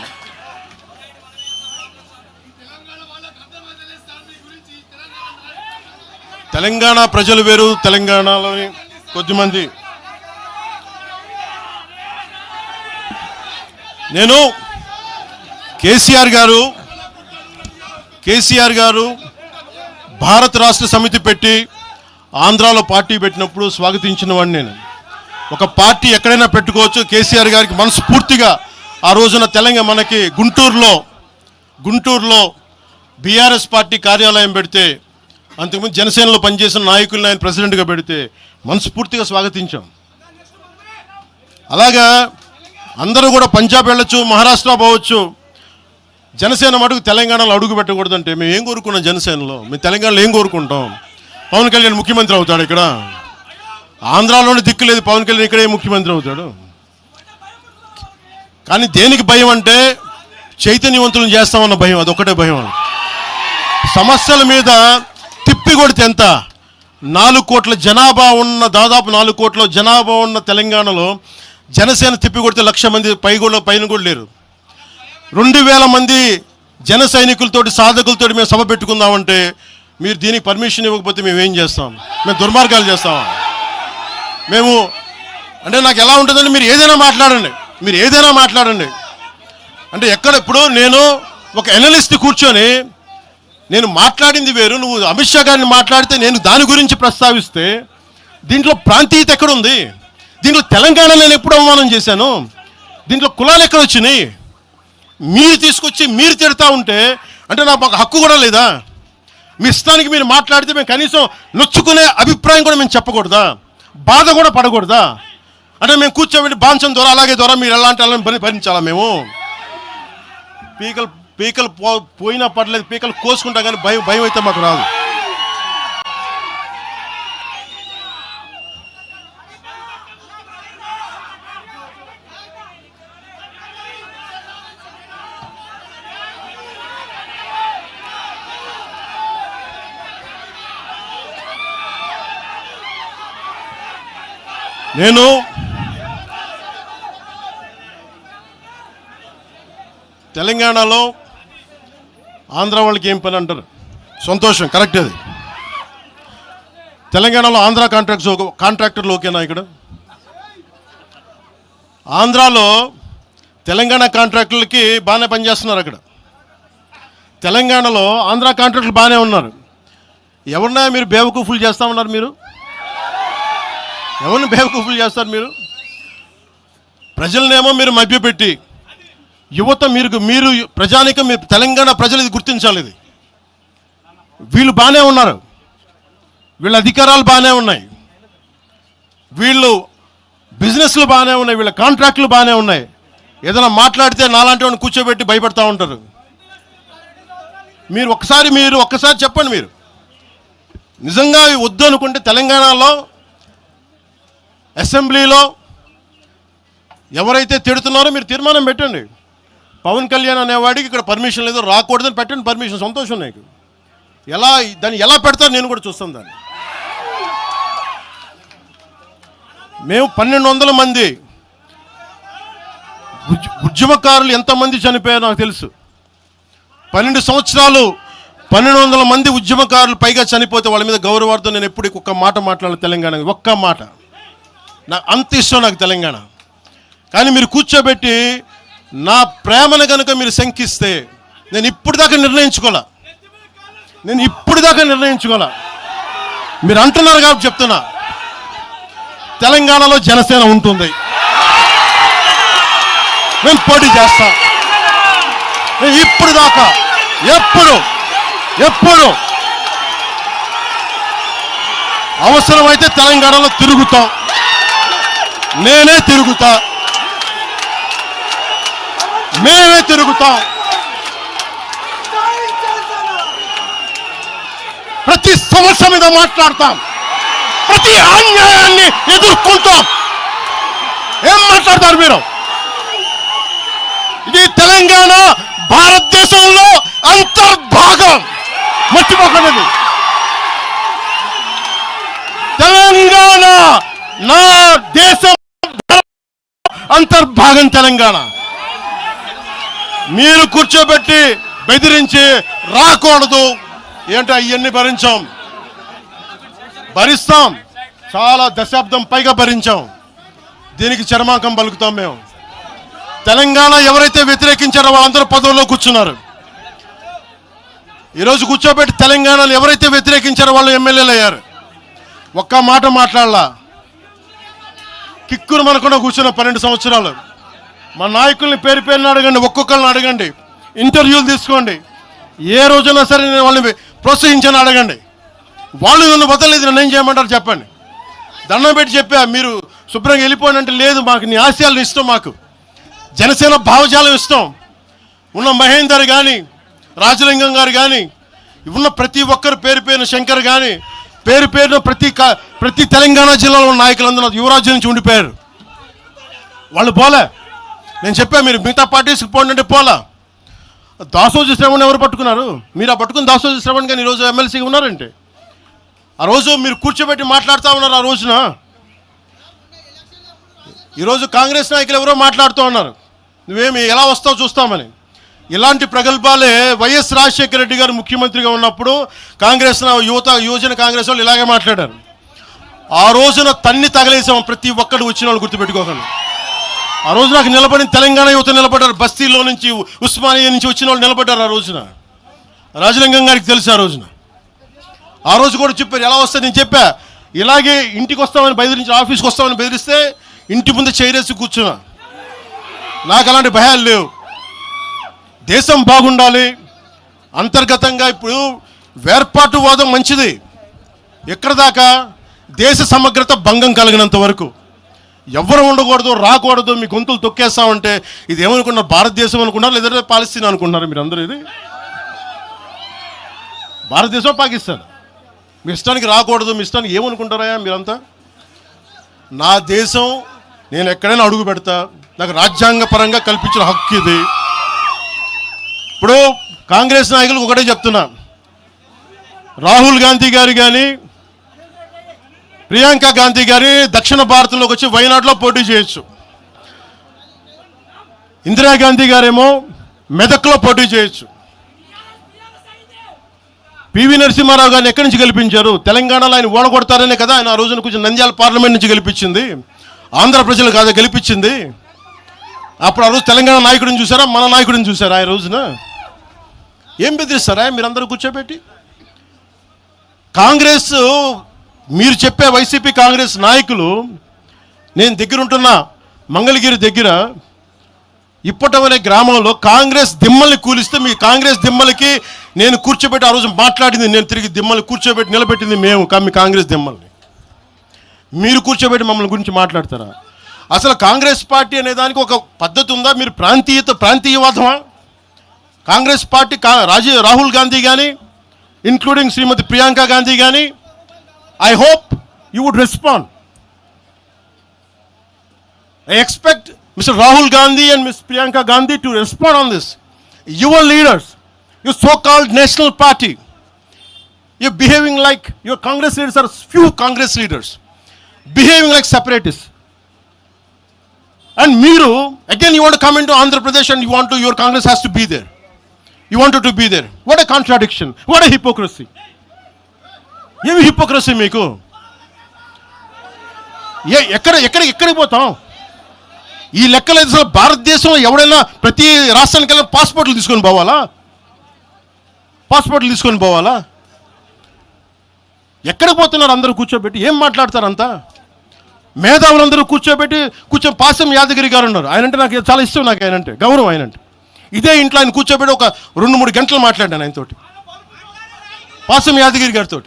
తెలంగాణ ప్రజలు వేరు, తెలంగాణలోని కొద్దిమంది. నేను కేసీఆర్ గారు భారత రాష్ట్ర సమితి పెట్టి ఆంధ్రాలో పార్టీ పెట్టినప్పుడు స్వాగతించిన వాడిని నేను. ఒక పార్టీ ఎక్కడైనా పెట్టుకోవచ్చు. కేసీఆర్ గారికి మనస్ఫూర్తిగా ఆ రోజున మనకి గుంటూరులో బీఆర్ఎస్ పార్టీ కార్యాలయం పెడితే, అంతకుముందు జనసేనలో పనిచేసిన నాయకులను ఆయన ప్రెసిడెంట్గా పెడితే మనస్ఫూర్తిగా స్వాగతించాం. అలాగా అందరూ కూడా పంజాబ్ వెళ్ళొచ్చు, మహారాష్ట్ర పోవచ్చు, జనసేన మటుకు తెలంగాణలో అడుగు పెట్టకూడదంటే మేము ఏం కోరుకున్నాం? జనసేనలో మేము తెలంగాణలో ఏం కోరుకుంటాం? పవన్ కళ్యాణ్ ముఖ్యమంత్రి అవుతాడు ఇక్కడ, ఆంధ్రాలోనే దిక్కు లేదు, పవన్ కళ్యాణ్ ఇక్కడే ముఖ్యమంత్రి అవుతాడు. కానీ దేనికి భయం అంటే, చైతన్యవంతులను చేస్తామన్న భయం, అదొక్కటే భయం. సమస్యల మీద తిప్పి కొడితే ఎంత? 4 కోట్ల జనాభా ఉన్న, దాదాపు 4 కోట్ల జనాభా ఉన్న తెలంగాణలో జనసేన తిప్పి కొడితే 1,00,000 మంది పైన కూడా లేరు. 2,000 మంది జన సైనికులతోటి, సాధకులతోటి మేము సభ పెట్టుకుందామంటే మీరు దీనికి పర్మిషన్ ఇవ్వకపోతే మేము ఏం చేస్తాం? మేము దుర్మార్గాలు చేస్తామా? మేము అంటే నాకు ఎలా ఉంటుందంటే, మీరు ఏదైనా మాట్లాడండి అంటే ఎక్కడ. ఇప్పుడు నేను ఒక ఎనలిస్ట్ కూర్చొని నేను మాట్లాడింది వేరు, నువ్వు అమిత్ షా గారిని మాట్లాడితే నేను దాని గురించి ప్రస్తావిస్తే దీంట్లో ప్రాంతీయత ఎక్కడుంది? దీంట్లో తెలంగాణ నేను ఎప్పుడు అవమానం చేశాను? దీంట్లో కులాలు ఎక్కడ వచ్చినాయి? మీరు తీసుకొచ్చి మీరు తిడతా ఉంటే అంటే నాకు ఒక హక్కు కూడా లేదా? మీ ఇష్టానికి మీరు మాట్లాడితే మేము కనీసం నొచ్చుకునే అభిప్రాయం కూడా మేము చెప్పకూడదా? బాధ కూడా పడకూడదా? అంటే మేము కూర్చోబెట్టి బాంచం ద్వారా అలాగే ద్వారా మీరు ఎలాంటి వాళ్ళని భరించాలా? మేము పీకలు పోయినా పర్లేదు, పీకలు కోసుకుంటాం, కానీ భయం అయితే మాకు రాదు. నేను తెలంగాణలో ఆంధ్ర వాళ్ళకి ఏం పని అంటారు? సంతోషం, కరెక్ట్. అది తెలంగాణలో ఆంధ్ర కాంట్రాక్టర్లు ఓకేనా? ఇక్కడ ఆంధ్రాలో తెలంగాణ కాంట్రాక్టర్లకి బాగానే పనిచేస్తున్నారు. అక్కడ తెలంగాణలో ఆంధ్ర కాంట్రాక్టర్లు బాగానే ఉన్నారు. ఎవరినా మీరు బేవకూఫులు చేస్తా ఉన్నారు? మీరు ఎవరిని బేవకూఫులు చేస్తారు? మీరు ప్రజలనేమో మీరు మభ్యపెట్టి, యువత మీరు ప్రజానికం, మీరు తెలంగాణ ప్రజలు ఇది గుర్తించాలి. ఇది వీళ్ళు బాగానే ఉన్నారు, వీళ్ళ అధికారాలు బాగానే ఉన్నాయి, వీళ్ళు బిజినెస్లు బాగానే ఉన్నాయి, వీళ్ళ కాంట్రాక్టులు బాగానే ఉన్నాయి. ఏదైనా మాట్లాడితే నాలాంటి వాడిని కూర్చోబెట్టి భయపడతా ఉంటారు. మీరు ఒక్కసారి చెప్పండి. మీరు నిజంగా వద్దు అనుకుంటే తెలంగాణలో అసెంబ్లీలో ఎవరైతే తిడుతున్నారో మీరు తీర్మానం పెట్టండి. పవన్ కళ్యాణ్ అనేవాడికి ఇక్కడ పర్మిషన్ లేదు, రాకూడదని పెట్టండి పర్మిషన్. సంతోషం నాకు. దాన్ని ఎలా పెడతారు నేను కూడా చూస్తాను దాన్ని. మేము 1200 మంది ఉద్యమకారులు ఎంతమంది చనిపోయారో నాకు తెలుసు. 12 సంవత్సరాలు 1200 మంది ఉద్యమకారులు పైగా చనిపోతే వాళ్ళ మీద గౌరవార్థం నేను ఎప్పుడు ఒక్క మాట మాట్లాడాలి తెలంగాణ, ఒక్క మాట. నాకు అంత ఇష్టం నాకు తెలంగాణ. కానీ మీరు కూర్చోబెట్టి నా ప్రేమను కనుక మీరు శంకిస్తే నేను ఇప్పుడు దాకా నిర్ణయించుకోలే. మీరు అంటున్నారు కాబట్టి చెప్తున్నా, తెలంగాణలో జనసేన ఉంటుంది, మేము పోటీ చేస్తాం. మేము ఇప్పుడు దాకా ఎప్పుడు అవసరమైతే తెలంగాణలో తిరుగుతాం. నేనే తిరుగుతా, మేమే తిరుగుతాం. ప్రతి సమస్య మీద మాట్లాడతాం, ప్రతి అన్యాయాన్ని ఎదుర్కొంటాం. ఏం మాట్లాడతారు మీరు? ఇది తెలంగాణ భారతదేశంలో అంతర్భాగం, మర్చిపోకండి. తెలంగాణ నా దేశం అంతర్భాగం. తెలంగాణ మీరు కూర్చోబెట్టి బెదిరించి రాకూడదు ఏంటో అవన్నీ భరిస్తాం. చాలా దశాబ్దం పైగా భరించాం. దీనికి చర్మాంకం పలుకుతాం మేము. తెలంగాణ ఎవరైతే వ్యతిరేకించారో వాళ్ళందరూ పదవుల్లో కూర్చున్నారు. ఈరోజు కూర్చోబెట్టి తెలంగాణలో ఎవరైతే వ్యతిరేకించారో వాళ్ళు ఎమ్మెల్యేలు అయ్యారు. ఒక్క మాట మాట్లాడలా, కిక్కురు మనకుండా కూర్చున్న 12 సంవత్సరాలు. మా నాయకుల్ని పేరుని అడగండి, ఒక్కొక్కరిని అడగండి, ఇంటర్వ్యూలు తీసుకోండి. ఏ రోజున సరే నేను వాళ్ళని ప్రోత్సహించని అడగండి. వాళ్ళు నన్ను వదలలేదు, నన్ను ఏం చేయమంటారు చెప్పండి. దండం పెట్టి చెప్పా, మీరు శుభ్రంగా వెళ్ళిపోయినంటే లేదు, మాకు నీ ఆశయాలు ఇష్టం, మాకు జనసేన భావజాలం ఇష్టం. ఉన్న మహేందర్ కానీ, రాజలింగం గారు కానీ, ఉన్న ప్రతి ఒక్కరు పేరున శంకర్ కానీ, పేరున ప్రతి తెలంగాణ జిల్లాలో ఉన్న నాయకులందరూ యువరాజ్యం నుంచి ఉండిపోయారు. వాళ్ళు పోలే. నేను చెప్పా, మీరు మిగతా పార్టీస్కి పోండి అంటే పోలా. దాసోజు శ్రవణ్ ఎవరు పట్టుకున్నారు? మీరు ఆ పట్టుకుని దాసోజు శ్రవణ్ కానీ ఈరోజు ఎమ్మెల్సీగా ఉన్నారంటే, ఆ రోజు మీరు కూర్చోబెట్టి మాట్లాడుతూ ఉన్నారు. ఆ రోజున ఈరోజు కాంగ్రెస్ నాయకులు ఎవరో మాట్లాడుతూ ఉన్నారు, నువ్వేమి ఎలా వస్తావు చూస్తామని. ఇలాంటి ప్రగల్భాలే వైఎస్ రాజశేఖర రెడ్డి గారు ముఖ్యమంత్రిగా ఉన్నప్పుడు కాంగ్రెస్ యువజన కాంగ్రెస్ వాళ్ళు ఇలాగే మాట్లాడారు. ఆ రోజున తన్ని తగలేసాం ప్రతి ఒక్కడు వచ్చిన వాళ్ళు, గుర్తుపెట్టుకోకండి. ఆ రోజు నాకు నిలబడిన తెలంగాణ యువత నిలబడ్డారు, బస్తీలో నుంచి ఉస్మానియా నుంచి వచ్చిన వాళ్ళు నిలబడ్డారు. ఆ రోజున రాజలింగం గారికి తెలుసు ఆ రోజు కూడా చెప్పారు ఎలా వస్తే నేను చెప్పా ఇలాగే ఇంటికి వస్తామని బెదిరించి ఆఫీస్కి వస్తామని బెదిరిస్తే ఇంటి ముందు చైరేసి కూర్చున్నా. నాకు అలాంటి భయాలు లేవు. దేశం బాగుండాలి. అంతర్గతంగా ఇప్పుడు వేర్పాటువాదం మంచిది. ఎక్కడ దాకా దేశ సమగ్రత భంగం కలిగినంత వరకు ఎవరు ఉండకూడదు, రాకూడదు, మీ గొంతులు తొక్కేస్తామంటే ఇది ఏమనుకున్నారు? భారతదేశం అనుకున్నారు లేదంటే పాలస్తీన్ అనుకుంటున్నారు? మీరు అందరూ ఇది భారతదేశం పాకిస్తాన్. మీ ఇష్టానికి రాకూడదు, మీ ఇష్టానికి ఏమనుకుంటారా మీరంతా? నా దేశం, నేను ఎక్కడైనా అడుగు పెడతా. నాకు రాజ్యాంగ పరంగా కల్పించిన హక్కు ఇది. ఇప్పుడు కాంగ్రెస్ నాయకులకు ఒకటే చెప్తున్నా, రాహుల్ గాంధీ గారు కానీ ప్రియాంక గాంధీ గారి దక్షిణ భారతంలోకి వచ్చి వైనాడులో పోటీ చేయొచ్చు. ఇందిరాగాంధీ గారేమో మెదక్లో పోటీ చేయొచ్చు. పివి నరసింహారావు గారిని ఎక్కడి నుంచి గెలిపించారు? తెలంగాణలో ఆయన ఓడగొడతారనే కదా ఆయన ఆ రోజున కొంచెం నంద్యాల పార్లమెంట్ నుంచి గెలిపించింది. ఆంధ్ర ప్రజలు కాదా గెలిపించింది? అప్పుడు ఆ రోజు తెలంగాణ నాయకుడిని చూసారా, మన నాయకుడిని చూసారా? ఆ రోజున ఏం బెదిరిస్తారా మీరందరూ కూర్చోబెట్టి? కాంగ్రెస్, మీరు చెప్పే వైసీపీ కాంగ్రెస్ నాయకులు, నేను దగ్గరుంటున్న మంగళగిరి దగ్గర ఇప్పటం అనే గ్రామంలో కాంగ్రెస్ దిమ్మల్ని కూలిస్తే మీ కాంగ్రెస్ దిమ్మలకి నేను కూర్చోబెట్టి ఆ రోజు మాట్లాడింది, నేను తిరిగి దిమ్మల్ని కూర్చోబెట్టి నిలబెట్టింది మేము, మీ కాంగ్రెస్ దిమ్మల్ని. మీరు కూర్చోబెట్టి మమ్మల్ని గురించి మాట్లాడతారా? అసలు కాంగ్రెస్ పార్టీ అనే దానికి ఒక పద్ధతి ఉందా? మీరు ప్రాంతీయవాదమా? కాంగ్రెస్ పార్టీ రాహుల్ గాంధీ కానీ ఇంక్లూడింగ్ శ్రీమతి ప్రియాంక గాంధీ కానీ, I hope you would respond. I expect Mr. Rahul Gandhi and Ms. Priyanka Gandhi to respond on this. Your leaders, your so-called national party, you're behaving like, your Congress leaders are few Congress leaders, behaving like separatists. And Meeru, again you want to come into Andhra Pradesh and your Congress has to be there. You wanted to be there. What a contradiction. What a hypocrisy. ఏమి hypocrisy మీకు? ఎక్కడికి పోతాం? ఈ లెక్కలు అసలు భారతదేశంలో ఎవడైనా ప్రతి రాష్ట్రానికి వెళ్ళిన పాస్పోర్ట్లు తీసుకొని పోవాలా? ఎక్కడికి పోతున్నారు అందరూ కూర్చోబెట్టి? ఏం మాట్లాడతారు అంతా? మేధావులందరూ కూర్చొని పాసం యాదగిరి గారు ఉన్నారు. ఆయనంటే నాకు చాలా ఇష్టం, నాకు ఆయనంటే గౌరవం. ఆయనంటే ఇదే ఇంట్లో ఆయన కూర్చోబెట్టి ఒక 2-3 గంటలు మాట్లాడాను ఆయనతోటి, పాసం యాదగిరి గారితో.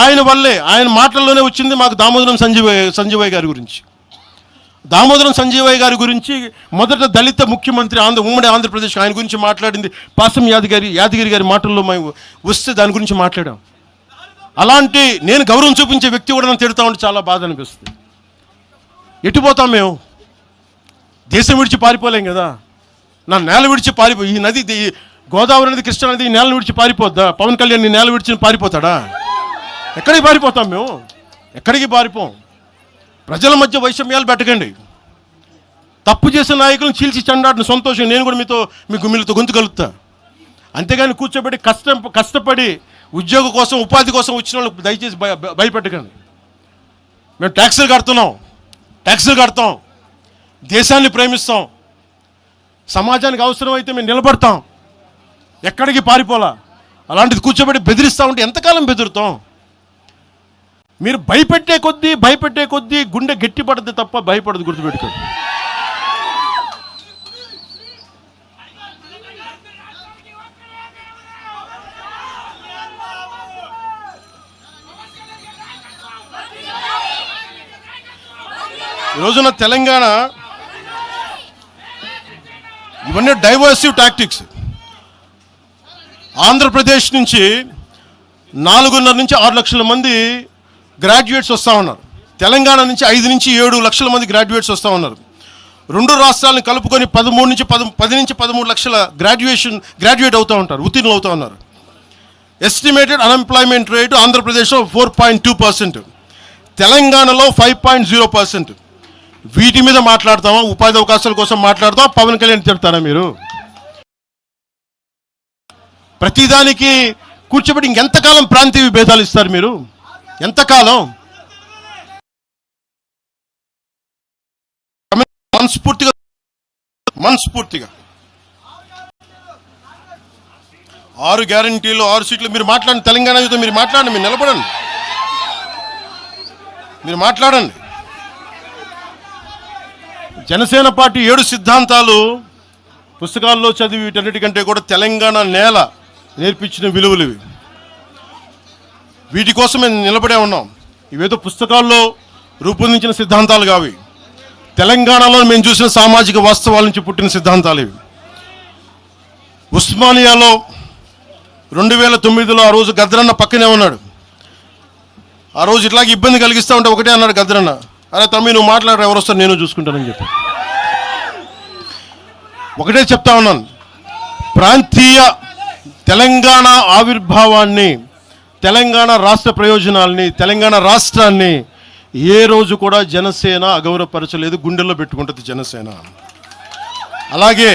ఆయన వల్లే, ఆయన మాటల్లోనే వచ్చింది మాకు దామోదరం సంజీవయ్య గారి గురించి. దామోదరం సంజీవయ్య గారి గురించి మొదట దళిత ముఖ్యమంత్రి ఉమ్మడి ఆంధ్రప్రదేశ్, ఆయన గురించి మాట్లాడింది పాసం యాదగిరి గారి మాటల్లో మేము వస్తే దాని గురించి మాట్లాడాం. అలాంటి నేను గౌరవం చూపించే వ్యక్తి కూడా నన్ను తిడతా ఉంటే చాలా బాధ అనిపిస్తుంది. ఎటుపోతాం మేము? దేశం విడిచి పారిపోలేం కదా. నా నేల విడిచి ఈ నది, గోదావరి నది, కృష్ణా నది ఈ నేలను విడిచి పారిపోద్దా? పవన్ కళ్యాణ్ ఈ నేల విడిచి పారిపోతాడా? ఎక్కడికి పారిపోతాం మేము? ఎక్కడికి పారిపోం. ప్రజల మధ్య వైషమ్యాలు పెట్టకండి. తప్పు చేసిన నాయకులను చీల్చి చెండాడిన సంతోషం నేను కూడా మీతో గొంతు కలుగుతా. అంతేగాని కూర్చోబెట్టి కష్టపడి ఉద్యోగం కోసం, ఉపాధి కోసం వచ్చిన వాళ్ళకి దయచేసి భయపెట్టకండి. మేము ట్యాక్సులు కడతాం, దేశాన్ని ప్రేమిస్తాం, సమాజానికి అవసరమైతే మేము నిలబడతాం. ఎక్కడికి పారిపోలా. అలాంటిది కూర్చోబెట్టి బెదిరిస్తూ ఉంటే ఎంతకాలం బెదురుతాం? మీరు భయపెట్టే కొద్దీ గుండె గట్టి పడద్దు తప్ప భయపడదు, గుర్తుపెట్టుకోండి. ఈరోజున తెలంగాణ ఇవన్నీ డైవర్సివ్ టాక్టిక్స్. ఆంధ్రప్రదేశ్ నుంచి 4.5 నుంచి 6 లక్షల మంది గ్రాడ్యుయేట్స్ వస్తూ ఉన్నారు. తెలంగాణ నుంచి 5 నుంచి 7 లక్షల మంది గ్రాడ్యుయేట్స్ వస్తూ ఉన్నారు. 2 రాష్ట్రాలను కలుపుకొని 10 నుంచి 13 లక్షల గ్రాడ్యుయేట్ అవుతూ ఉంటారు, ఉత్తీర్ణులు అవుతూ ఉన్నారు. ఎస్టిమేటెడ్ అన్ఎంప్లాయ్మెంట్ రేటు ఆంధ్రప్రదేశ్లో 4.2%, తెలంగాణలో 5.0%. వీటి మీద మాట్లాడతామా? ఉపాధి అవకాశాల కోసం మాట్లాడతామా? పవన్ కళ్యాణ్ తిడతారా మీరు? ప్రతిదానికి కూర్చోబెట్టి ఇంకెంతకాలం ప్రాంతీయ భేదాలు ఇస్తారు మీరు? ఎంతకాలం? మనస్ఫూర్తిగా 6 గ్యారంటీలు 6 సీట్లు మీరు మాట్లాడండి. తెలంగాణ యువత మీరు మాట్లాడండి, మీరు నిలబడండి, మీరు మాట్లాడండి. జనసేన పార్టీ 7 సిద్ధాంతాలు పుస్తకాల్లో చదివి వీటన్నిటికంటే కూడా తెలంగాణ నేల నేర్పించిన విలువలు ఇవి. వీటి కోసం మేము నిలబడే ఉన్నాం. ఇవేదో పుస్తకాల్లో రూపొందించిన సిద్ధాంతాలు కావి. తెలంగాణలో మేము చూసిన సామాజిక వాస్తవాల నుంచి పుట్టిన సిద్ధాంతాలు ఇవి. ఉస్మానియాలో 2009లో ఆ రోజు గద్రన్న పక్కనే ఉన్నాడు. ఆ రోజు ఇట్లాగే ఇబ్బంది కలిగిస్తూ ఉంటే ఒకటే అన్నాడు గద్రన్న, అరే తమ్మి నువ్వు మాట్లాడరు, ఎవరు వస్తారు నేను చూసుకుంటానని చెప్పి. ఒకటే చెప్తా ఉన్నాను, ప్రాంతీయ తెలంగాణ ఆవిర్భావాన్ని, తెలంగాణ రాష్ట్ర ప్రయోజనాల్ని, తెలంగాణ రాష్ట్రాన్ని ఏ రోజు కూడా జనసేన అగౌరవపరచలేదు. గుండెల్లో పెట్టుకుంటుంది జనసేన. అలాగే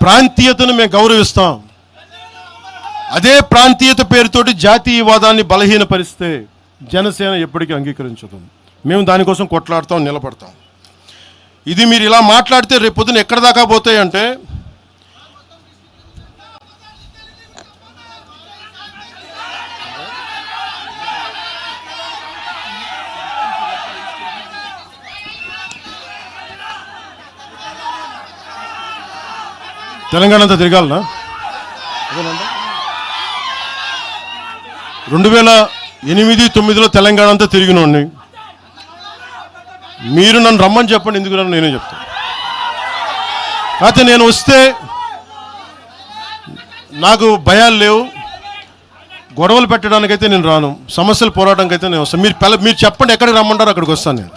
ప్రాంతీయతను మేము గౌరవిస్తాం. అదే ప్రాంతీయత పేరుతోటి జాతీయవాదాన్ని బలహీనపరిస్తే జనసేన ఎప్పటికీ అంగీకరించదు. మేము దానికోసం కొట్లాడతాం, నిలబడతాం. ఇది మీరు ఇలా మాట్లాడితే రేపు పొద్దున ఎక్కడ దాకా పోతాయంటే తెలంగాణ అంతా తిరగాలనా? 2008-9లో తెలంగాణ అంతా తిరిగినోడిని. మీరు నన్ను రమ్మని చెప్పండి, ఎందుకు నన్ను నేనే చెప్తాను. అయితే నేను వస్తే నాకు భయాలు లేవు, గొడవలు పెట్టడానికైతే నేను రాను, సమస్యలు పోరాటానికి అయితే నేను వస్తాను. మీరు చెప్పండి ఎక్కడికి రమ్మంటారో అక్కడికి వస్తాను నేను.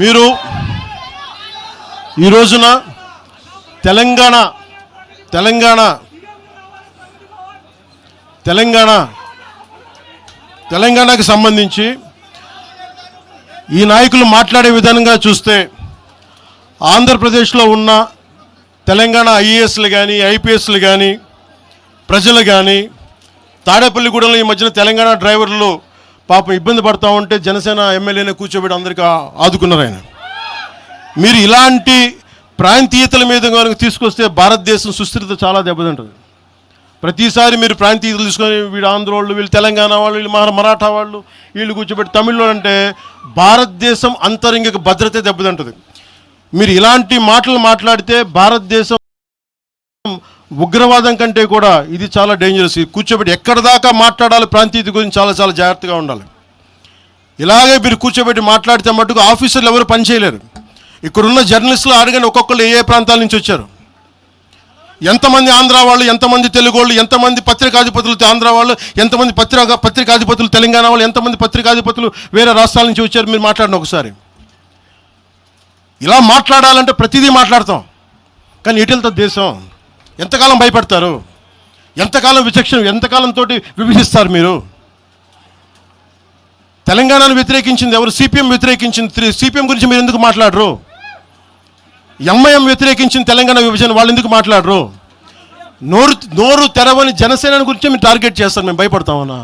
మీరు ఈ రోజున తెలంగాణకి సంబంధించి ఈ నాయకులు మాట్లాడే విధానంగా చూస్తే ఆంధ్రప్రదేశ్లో ఉన్న తెలంగాణ ఐఏఎస్లు కానీ ఐపీఎస్లు కానీ ప్రజలు కానీ తాడేపల్లిగూడెంలో ఈ మధ్యన తెలంగాణ డ్రైవర్లు పాపం ఇబ్బంది పడతా ఉంటే జనసేన ఎమ్మెల్యేనే కూర్చోబెట్టి అందరికీ ఆదుకున్నారు ఆయన. మీరు ఇలాంటి ప్రాంతీయతల మీద కనుక తీసుకొస్తే భారతదేశం సుస్థిరత చాలా దెబ్బతింటుంది. ప్రతిసారి మీరు ప్రాంతీయతలు తీసుకొని వీళ్ళు ఆంధ్ర వాళ్ళు, వీళ్ళు తెలంగాణ వాళ్ళు, వీళ్ళు మరాఠా వాళ్ళు, వీళ్ళు కూర్చోబెట్టి తమిళలో అంటే భారతదేశం అంతరంగిక భద్రత దెబ్బతింటుంది. మీరు ఇలాంటి మాటలు మాట్లాడితే భారతదేశం ఉగ్రవాదం కంటే కూడా ఇది చాలా డేంజరస్. కూర్చోబెట్టి ఎక్కడ దాకా మాట్లాడాలి ప్రాంతీయత గురించి చాలా చాలా జాగ్రత్తగా ఉండాలి. ఇలాగే మీరు కూర్చోబెట్టి మాట్లాడితే మటుకు ఆఫీసర్లు ఎవరు పనిచేయలేరు. ఇక్కడున్న జర్నలిస్టులు అడగండి, ఒక్కొక్కరు ఏ ప్రాంతాల నుంచి వచ్చారు, ఎంతమంది ఆంధ్ర వాళ్ళు, ఎంతమంది తెలుగు వాళ్ళు, ఎంతమంది పత్రికాధిపతులు ఆంధ్ర వాళ్ళు, ఎంతమంది పత్రికాధిపతులు తెలంగాణ వాళ్ళు, ఎంతమంది పత్రికాధిపతులు వేరే రాష్ట్రాల నుంచి వచ్చారు. మీరు మాట్లాడిన ఒకసారి. ఇలా మాట్లాడాలంటే ప్రతిదీ మాట్లాడతాం, కానీ ఎటులతో దేశం? ఎంతకాలం భయపడతారు? ఎంతకాలం విచక్షణ, ఎంతకాలంతో విభజిస్తారు మీరు? తెలంగాణను వ్యతిరేకించింది ఎవరు? సిపిఎం వ్యతిరేకించింది. సిపిఎం గురించి మీరు ఎందుకు మాట్లాడరు? ఎంఐఎం వ్యతిరేకించింది తెలంగాణ విభజన, వాళ్ళు ఎందుకు మాట్లాడరు? నోరు తెరవని జనసేన గురించి మీరు టార్గెట్ చేస్తారు. మేము భయపడతామన్నా?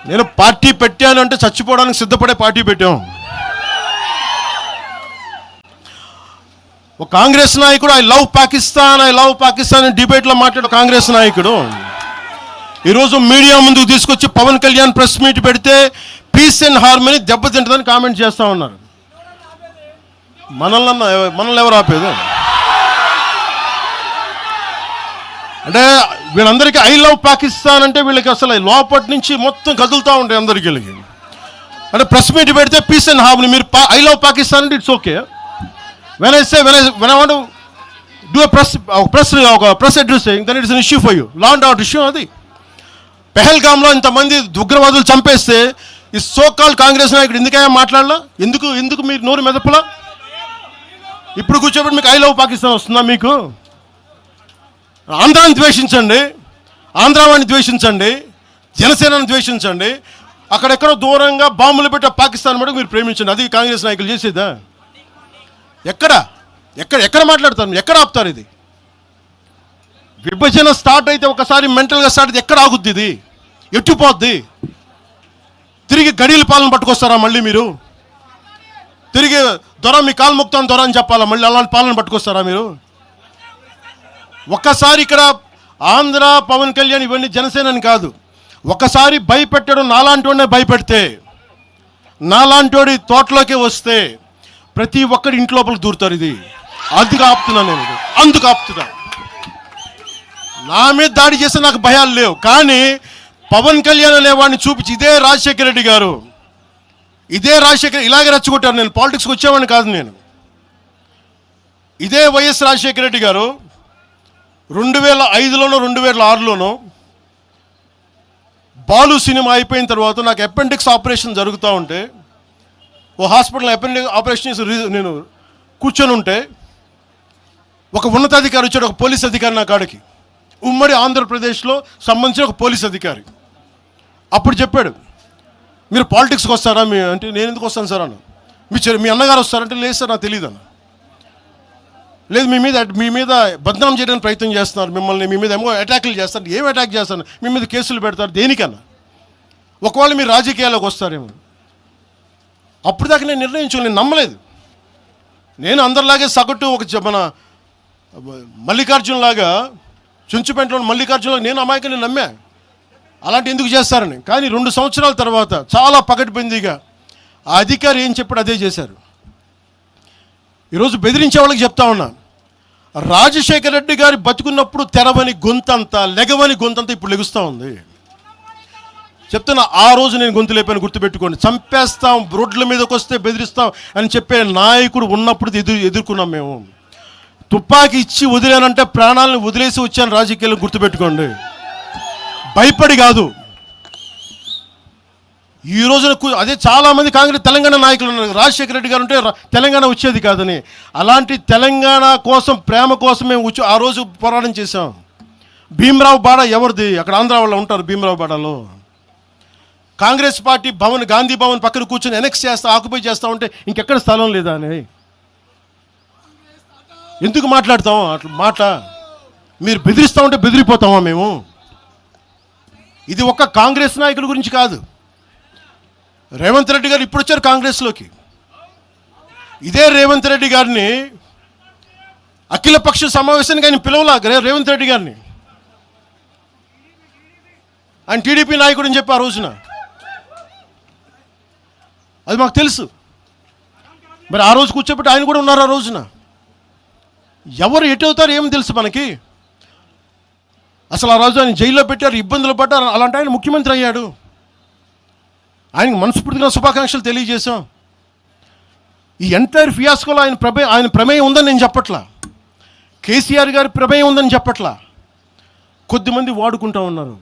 నేను పార్టీ పెట్టాను అంటే చచ్చిపోవడానికి సిద్ధపడే పార్టీ పెట్టాం. ఒక కాంగ్రెస్ నాయకుడు ఐ లవ్ పాకిస్తాన్ డిబేట్లో మాట్లాడు కాంగ్రెస్ నాయకుడు ఈరోజు మీడియా ముందుకు తీసుకొచ్చి పవన్ కళ్యాణ్ ప్రెస్ మీట్ పెడితే పీస్ అండ్ హార్మనీ దెబ్బతింటుందని కామెంట్ చేస్తూ ఉన్నారు. మనల్ని ఎవరు ఆపేది? అంటే వీళ్ళందరికీ ఐ లవ్ పాకిస్తాన్ అంటే వీళ్ళకి అసలు లోపటి నుంచి మొత్తం కదులుతూ ఉంటాయి అందరికీ. అంటే ప్రెస్ మీట్ పెడితే పీస్ అండ్ హార్మనీ, మీరు ఐ లవ్ పాకిస్తాన్ అంటే it's okay. When I want to do press addressing then it's an issue for you, law and order issue. అది పెహల్గామ్లో ఇంతమంది ఉగ్రవాదులు చంపేస్తే ఈ సోకాల్ కాంగ్రెస్ నాయకుడు ఎందుకయ్యా మాట్లాడలా? ఎందుకు మీరు నోరు మెదపలా? ఇప్పుడు కూర్చోబెట్టి మీకు ఐ లవ్ పాకిస్తాన్ వస్తుందా? మీకు ఆంధ్రాని ద్వేషించండి, ఆంధ్రావాణి ద్వేషించండి, జనసేనని ద్వేషించండి, అక్కడెక్కడో దూరంగా బాంబులు పెట్టే పాకిస్తాన్ మటుకు మీరు ప్రేమించండి. అది కాంగ్రెస్ నాయకులు చేసేదా? ఎక్కడ మాట్లాడతారు? ఎక్కడ ఆపుతారు? ఇది విభజన స్టార్ట్ అయితే ఒకసారి మెంటల్గా స్టార్ట్ అయితే ఎక్కడ ఆగుద్ది? ఇది ఎట్టిపోద్ది? తిరిగి గడియల పాలన పట్టుకొస్తారా మళ్ళీ మీరు? తిరిగి దొర మీ కాలు మొక్కుతాను దొర అని చెప్పాలా? మళ్ళీ అలాంటి పాలన పట్టుకొస్తారా మీరు? ఒక్కసారి ఇక్కడ ఆంధ్ర పవన్ కళ్యాణ్ ఇవన్నీ జనసేనని కాదు, ఒకసారి భయపెట్టడం నాలాంటి వాడినే భయపెడితే, నాలాంటి తోటలోకి వస్తే ప్రతి ఒక్కరి ఇంటి లోపలికి దూరుతారు. ఇది అందుకు ఆపుతున్నా నేను, అందుకు ఆపుతున్నా. నా మీద దాడి చేస్తే నాకు భయాలు లేవు, కానీ పవన్ కళ్యాణ్ అనేవాడిని చూపించి ఇదే రాజశేఖర రెడ్డి గారు, ఇదే రాజశేఖర్ ఇలాగే రెచ్చగొట్టారు. నేను పాలిటిక్స్కి వచ్చేవాడిని కాదు, నేను ఇదే వైఎస్ రాజశేఖర రెడ్డి గారు 2005లోనో 2006లోనో బాలు సినిమా అయిపోయిన తర్వాత నాకు అపెండిక్స్ ఆపరేషన్ జరుగుతూ ఉంటే ఓ హాస్పిటల్ అపెండిక్స్ ఆపరేషన్ నేను కూర్చొని ఉంటే ఒక ఉన్నతాధికారి వచ్చాడు, ఒక పోలీస్ అధికారి నా కాడికి, ఉమ్మడి ఆంధ్రప్రదేశ్లో సంబంధించిన ఒక పోలీస్ అధికారి. అప్పుడు చెప్పాడు, మీరు పాలిటిక్స్కి వస్తారా? అంటే నేను ఎందుకు వస్తాను సార్ అన్న. మీ అన్నగారు వస్తారంటే లేదు సార్ నాకు తెలియదు అన్న. లేదు మీ మీద బద్నాం చేయడానికి ప్రయత్నం చేస్తున్నారు, మిమ్మల్ని మీ మీద ఏమో అటాకులు చేస్తారు. ఏం అటాక్ చేస్తాను? మీ మీద కేసులు పెడతారు, దేనికన్నా? ఒకవేళ మీరు రాజకీయాల్లోకి వస్తారేమో. అప్పుడు దాకా నేను నిర్ణయించుకోలేదు, నేను నమ్మలేదు. నేను అందరిలాగే సగటు ఒక మన మల్లికార్జున్ లాగా చుంచుపేటలో మల్లికార్జున నేను అమాయకుని నమ్మా అలాంటి ఎందుకు చేస్తారని. కానీ 2 సంవత్సరాల తర్వాత చాలా పకడ్బందీగా ఆ అధికారి ఏం చెప్పాడు అదే చేశారు. ఈరోజు బెదిరించే వాళ్ళకి చెప్తా ఉన్నా, రాజశేఖర రెడ్డి గారి బతుకున్నప్పుడు తెరవని గొంతంతా, లెగవని గొంతంతా ఇప్పుడు లెగుస్తూ ఉంది. చెప్తున్నా, ఆ రోజు నేను గొంతు లేపాను, గుర్తుపెట్టుకోండి. చంపేస్తాం, రోడ్ల మీదకి వస్తే బెదిరిస్తాం అని చెప్పే నాయకుడు ఉన్నప్పుడు ఎదుర్కొన్నాం మేము. తుపాకీ ఇచ్చి వదిలేనంటే ప్రాణాలను వదిలేసి వచ్చాను రాజకీయాలు, గుర్తుపెట్టుకోండి. భయపడి కాదు. ఈ రోజున అదే చాలామంది కాంగ్రెస్ తెలంగాణ నాయకులు ఉన్నారు, రాజశేఖర రెడ్డి గారు ఉంటే తెలంగాణ వచ్చేది కాదని. అలాంటి తెలంగాణ కోసం, ప్రేమ కోసం మేము ఆ రోజు పోరాటం చేశాం. భీమరావు బాడ ఎవరిది? అక్కడ ఆంధ్ర వాళ్ళు ఉంటారు భీమరావు బాడలో. కాంగ్రెస్ పార్టీ భవన్, గాంధీ భవన్ పక్కన కూర్చొని ఎనెక్స్ చేస్తా, ఆక్యుపై చేస్తూ ఉంటే ఇంకెక్కడ స్థలం లేదా అని ఎందుకు మాట్లాడతాం అట్లా మాట? మీరు బెదిరిస్తూ ఉంటే బెదిరిపోతామా మేము? ఇది ఒక్క కాంగ్రెస్ నాయకుల గురించి కాదు. రేవంత్ రెడ్డి గారు ఇప్పుడు వచ్చారు కాంగ్రెస్లోకి. ఇదే రేవంత్ రెడ్డి గారిని అఖిలపక్ష సమావేశానికి ఆయన పిలవలా రేవంత్ రెడ్డి గారిని. ఆయన టీడీపీ నాయకుడు అని చెప్పి ఆ రోజున, అది మాకు తెలుసు. మరి ఆ రోజు కూర్చోబెట్టి ఆయన కూడా ఉన్నారు ఆ రోజున. ఎవరు ఎటు అవుతారు ఏం తెలుసు మనకి? అసలు ఆ రోజు ఆయన జైల్లో పెట్టారు, ఇబ్బందులు పడ్డారు. అలాంటి ఆయన ముఖ్యమంత్రి అయ్యాడు. ఆయనకు మనస్ఫూర్తిగా శుభాకాంక్షలు తెలియజేశాం. ఈ ఎంటైర్ ఫియాస్కోలో ఆయన ప్రమేయం ఉందని నేను చెప్పట్లా, కేసీఆర్ గారి ప్రమేయం ఉందని చెప్పట్లా. కొద్దిమంది వాడుకుంటా ఉన్నారు,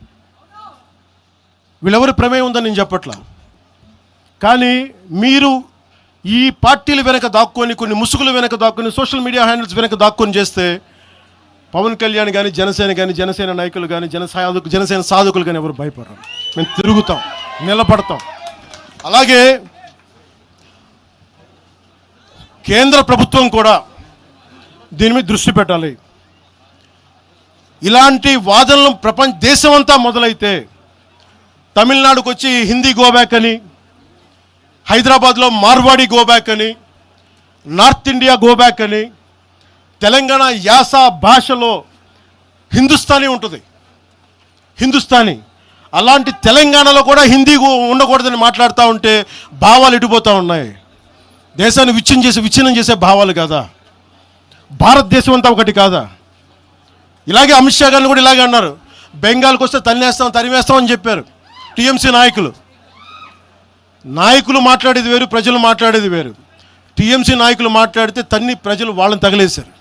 వీళ్ళెవరి ప్రమేయం ఉందని నేను చెప్పట్లా. కానీ మీరు ఈ పార్టీల వెనక దాక్కొని, కొన్ని ముసుగుల వెనక దాక్కొని, సోషల్ మీడియా హ్యాండిల్స్ వెనక దాక్కొని చేస్తే పవన్ కళ్యాణ్ కానీ, జనసేన నాయకులు కానీ, జనసేన సాధకులు కానీ ఎవరు భయపడరు. మేము తిరుగుతాం, నిలబడతాం. అలాగే కేంద్ర ప్రభుత్వం కూడా దీని మీద దృష్టి పెట్టాలి. ఇలాంటి వాదనలు దేశం అంతా మొదలైతే, తమిళనాడుకు వచ్చి హిందీ గోబ్యాక్ అని, హైదరాబాద్లో మార్వాడి గోబ్యాక్ అని, నార్త్ ఇండియా గోబ్యాక్ అని, తెలంగాణ యాస భాషలో హిందుస్థానీ ఉంటుంది, హిందుస్థానీ. అలాంటి తెలంగాణలో కూడా హిందీ ఉండకూడదని మాట్లాడుతూ ఉంటే భావాలు ఎటుపోతూ ఉన్నాయి. దేశాన్ని విచ్ఛిన్నం చేసే భావాలు కాదా? భారతదేశం అంతా ఒకటి కాదా? ఇలాగే అమిత్ షా గారిని కూడా ఇలాగే అన్నారు, బెంగాల్కి వస్తే తరిమేస్తాం అని చెప్పారు టీఎంసీ నాయకులు మాట్లాడేది వేరు, ప్రజలు మాట్లాడేది వేరు. టీఎంసీ నాయకులు మాట్లాడితే తన్ని ప్రజలు వాళ్ళని తగిలేశారు.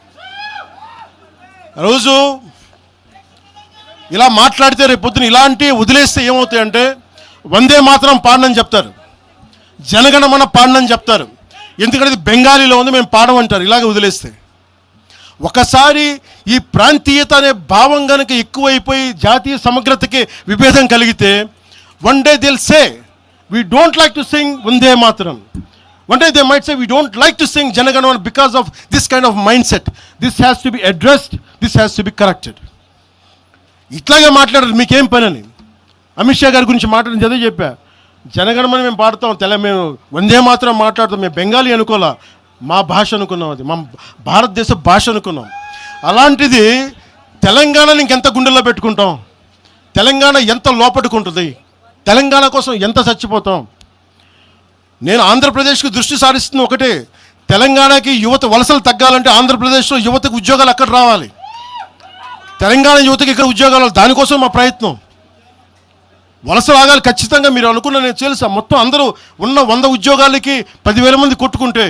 రోజు ఇలా మాట్లాడితే రేపు పొద్దున ఇలాంటి వదిలేస్తే ఏమవుతాయంటే, వందే మాత్రం పాడనని చెప్తారు, జనగణమన పాడనని చెప్తారు. ఎందుకంటే ఇది బెంగాలీలో ఉంది, మేము పాడమంటారు. ఇలాగే వదిలేస్తే ఒకసారి ఈ ప్రాంతీయత అనే భావం కనుక ఎక్కువైపోయి జాతీయ సమగ్రతకి విభేదం కలిగితే, వన్ డే దిల్ సే we don't like to sing Vande Mataram. One day they might say we don't like to sing Janaganamana because of this kind of mindset. This has to be addressed, this has to be corrected. ఇట్లాగే మాట్లాడారు, మీకేం పని అని. అమిత్ షా గారి గురించి మాట్లాడింది అదే చెప్పా. జనగణమని మేము పాడతాం, మేము వందే మాత్రం మాట్లాడతాం. మేము బెంగాలీ అనుకోలే, మా భాష అనుకున్నాం, అది మా భారతదేశ భాష అనుకున్నాం. అలాంటిది తెలంగాణని ఇంకెంత గుండెల్లో పెట్టుకుంటాం, తెలంగాణ ఎంత లోపట్టుకుంటుంది, తెలంగాణ కోసం ఎంత చచ్చిపోతాం. నేను ఆంధ్రప్రదేశ్కి దృష్టి సారిస్తుంది ఒకటే, తెలంగాణకి యువత వలసలు తగ్గాలంటే ఆంధ్రప్రదేశ్లో యువతకు ఉద్యోగాలు అక్కడ రావాలి, తెలంగాణ యువతకి ఇక్కడ ఉద్యోగాలు, దానికోసం మా ప్రయత్నం. వలసలు ఆగాలి ఖచ్చితంగా. మీరు అనుకున్న నేను తెలుసా, మొత్తం అందరూ ఉన్న 100 ఉద్యోగాలకి 10,000 మంది కొట్టుకుంటే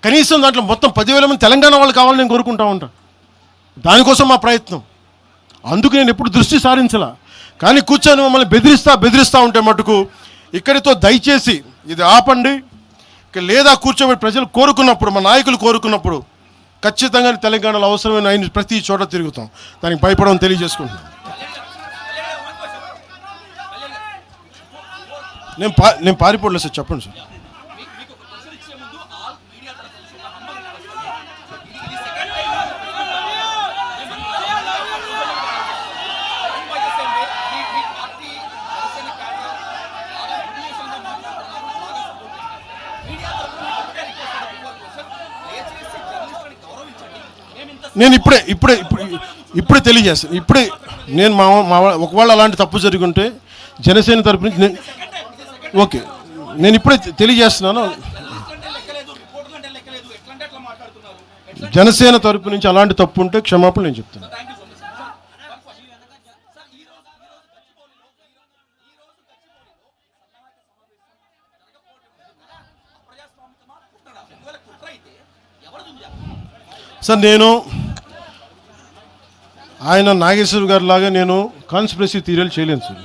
కనీసం దాంట్లో మొత్తం 10,000 మంది తెలంగాణ వాళ్ళు కావాలని నేను కోరుకుంటా ఉంటా. దానికోసం మా ప్రయత్నం. అందుకు నేను ఎప్పుడు దృష్టి సారించలా. కానీ కూర్చొని మమ్మల్ని బెదిరిస్తూ ఉంటే మటుకు ఇక్కడితో దయచేసి ఇది ఆపండి. లేదా కూర్చోబెట్టి ప్రజలు కోరుకున్నప్పుడు, మా నాయకులు కోరుకున్నప్పుడు ఖచ్చితంగా తెలంగాణలో అవసరమైన ఆయన ప్రతి చోట తిరుగుతాం. దానికి భయపడమని తెలియజేసుకుంటున్నాను. నేను పారిపోలేదు సార్, చెప్పండి సార్. నేను ఇప్పుడే తెలియజేస్తాను. నేను ఒకవేళ అలాంటి తప్పు జరుగుంటే జనసేన తరపు నుంచి ఓకే, నేను ఇప్పుడే తెలియజేస్తున్నాను. జనసేన తరపు నుంచి అలాంటి తప్పు ఉంటే క్షమాపణ నేను చెప్తాను. సార్, నేను ఆయన నాగేశ్వర్ గారి లాగా నేను కాన్స్పిరసీ థియరీలు చేయలేను సార్.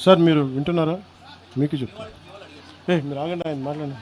సార్ మీరు వింటున్నారా? మీకు చెప్తాను. మీరు ఆగండి, ఆయన మాట్లాడండి.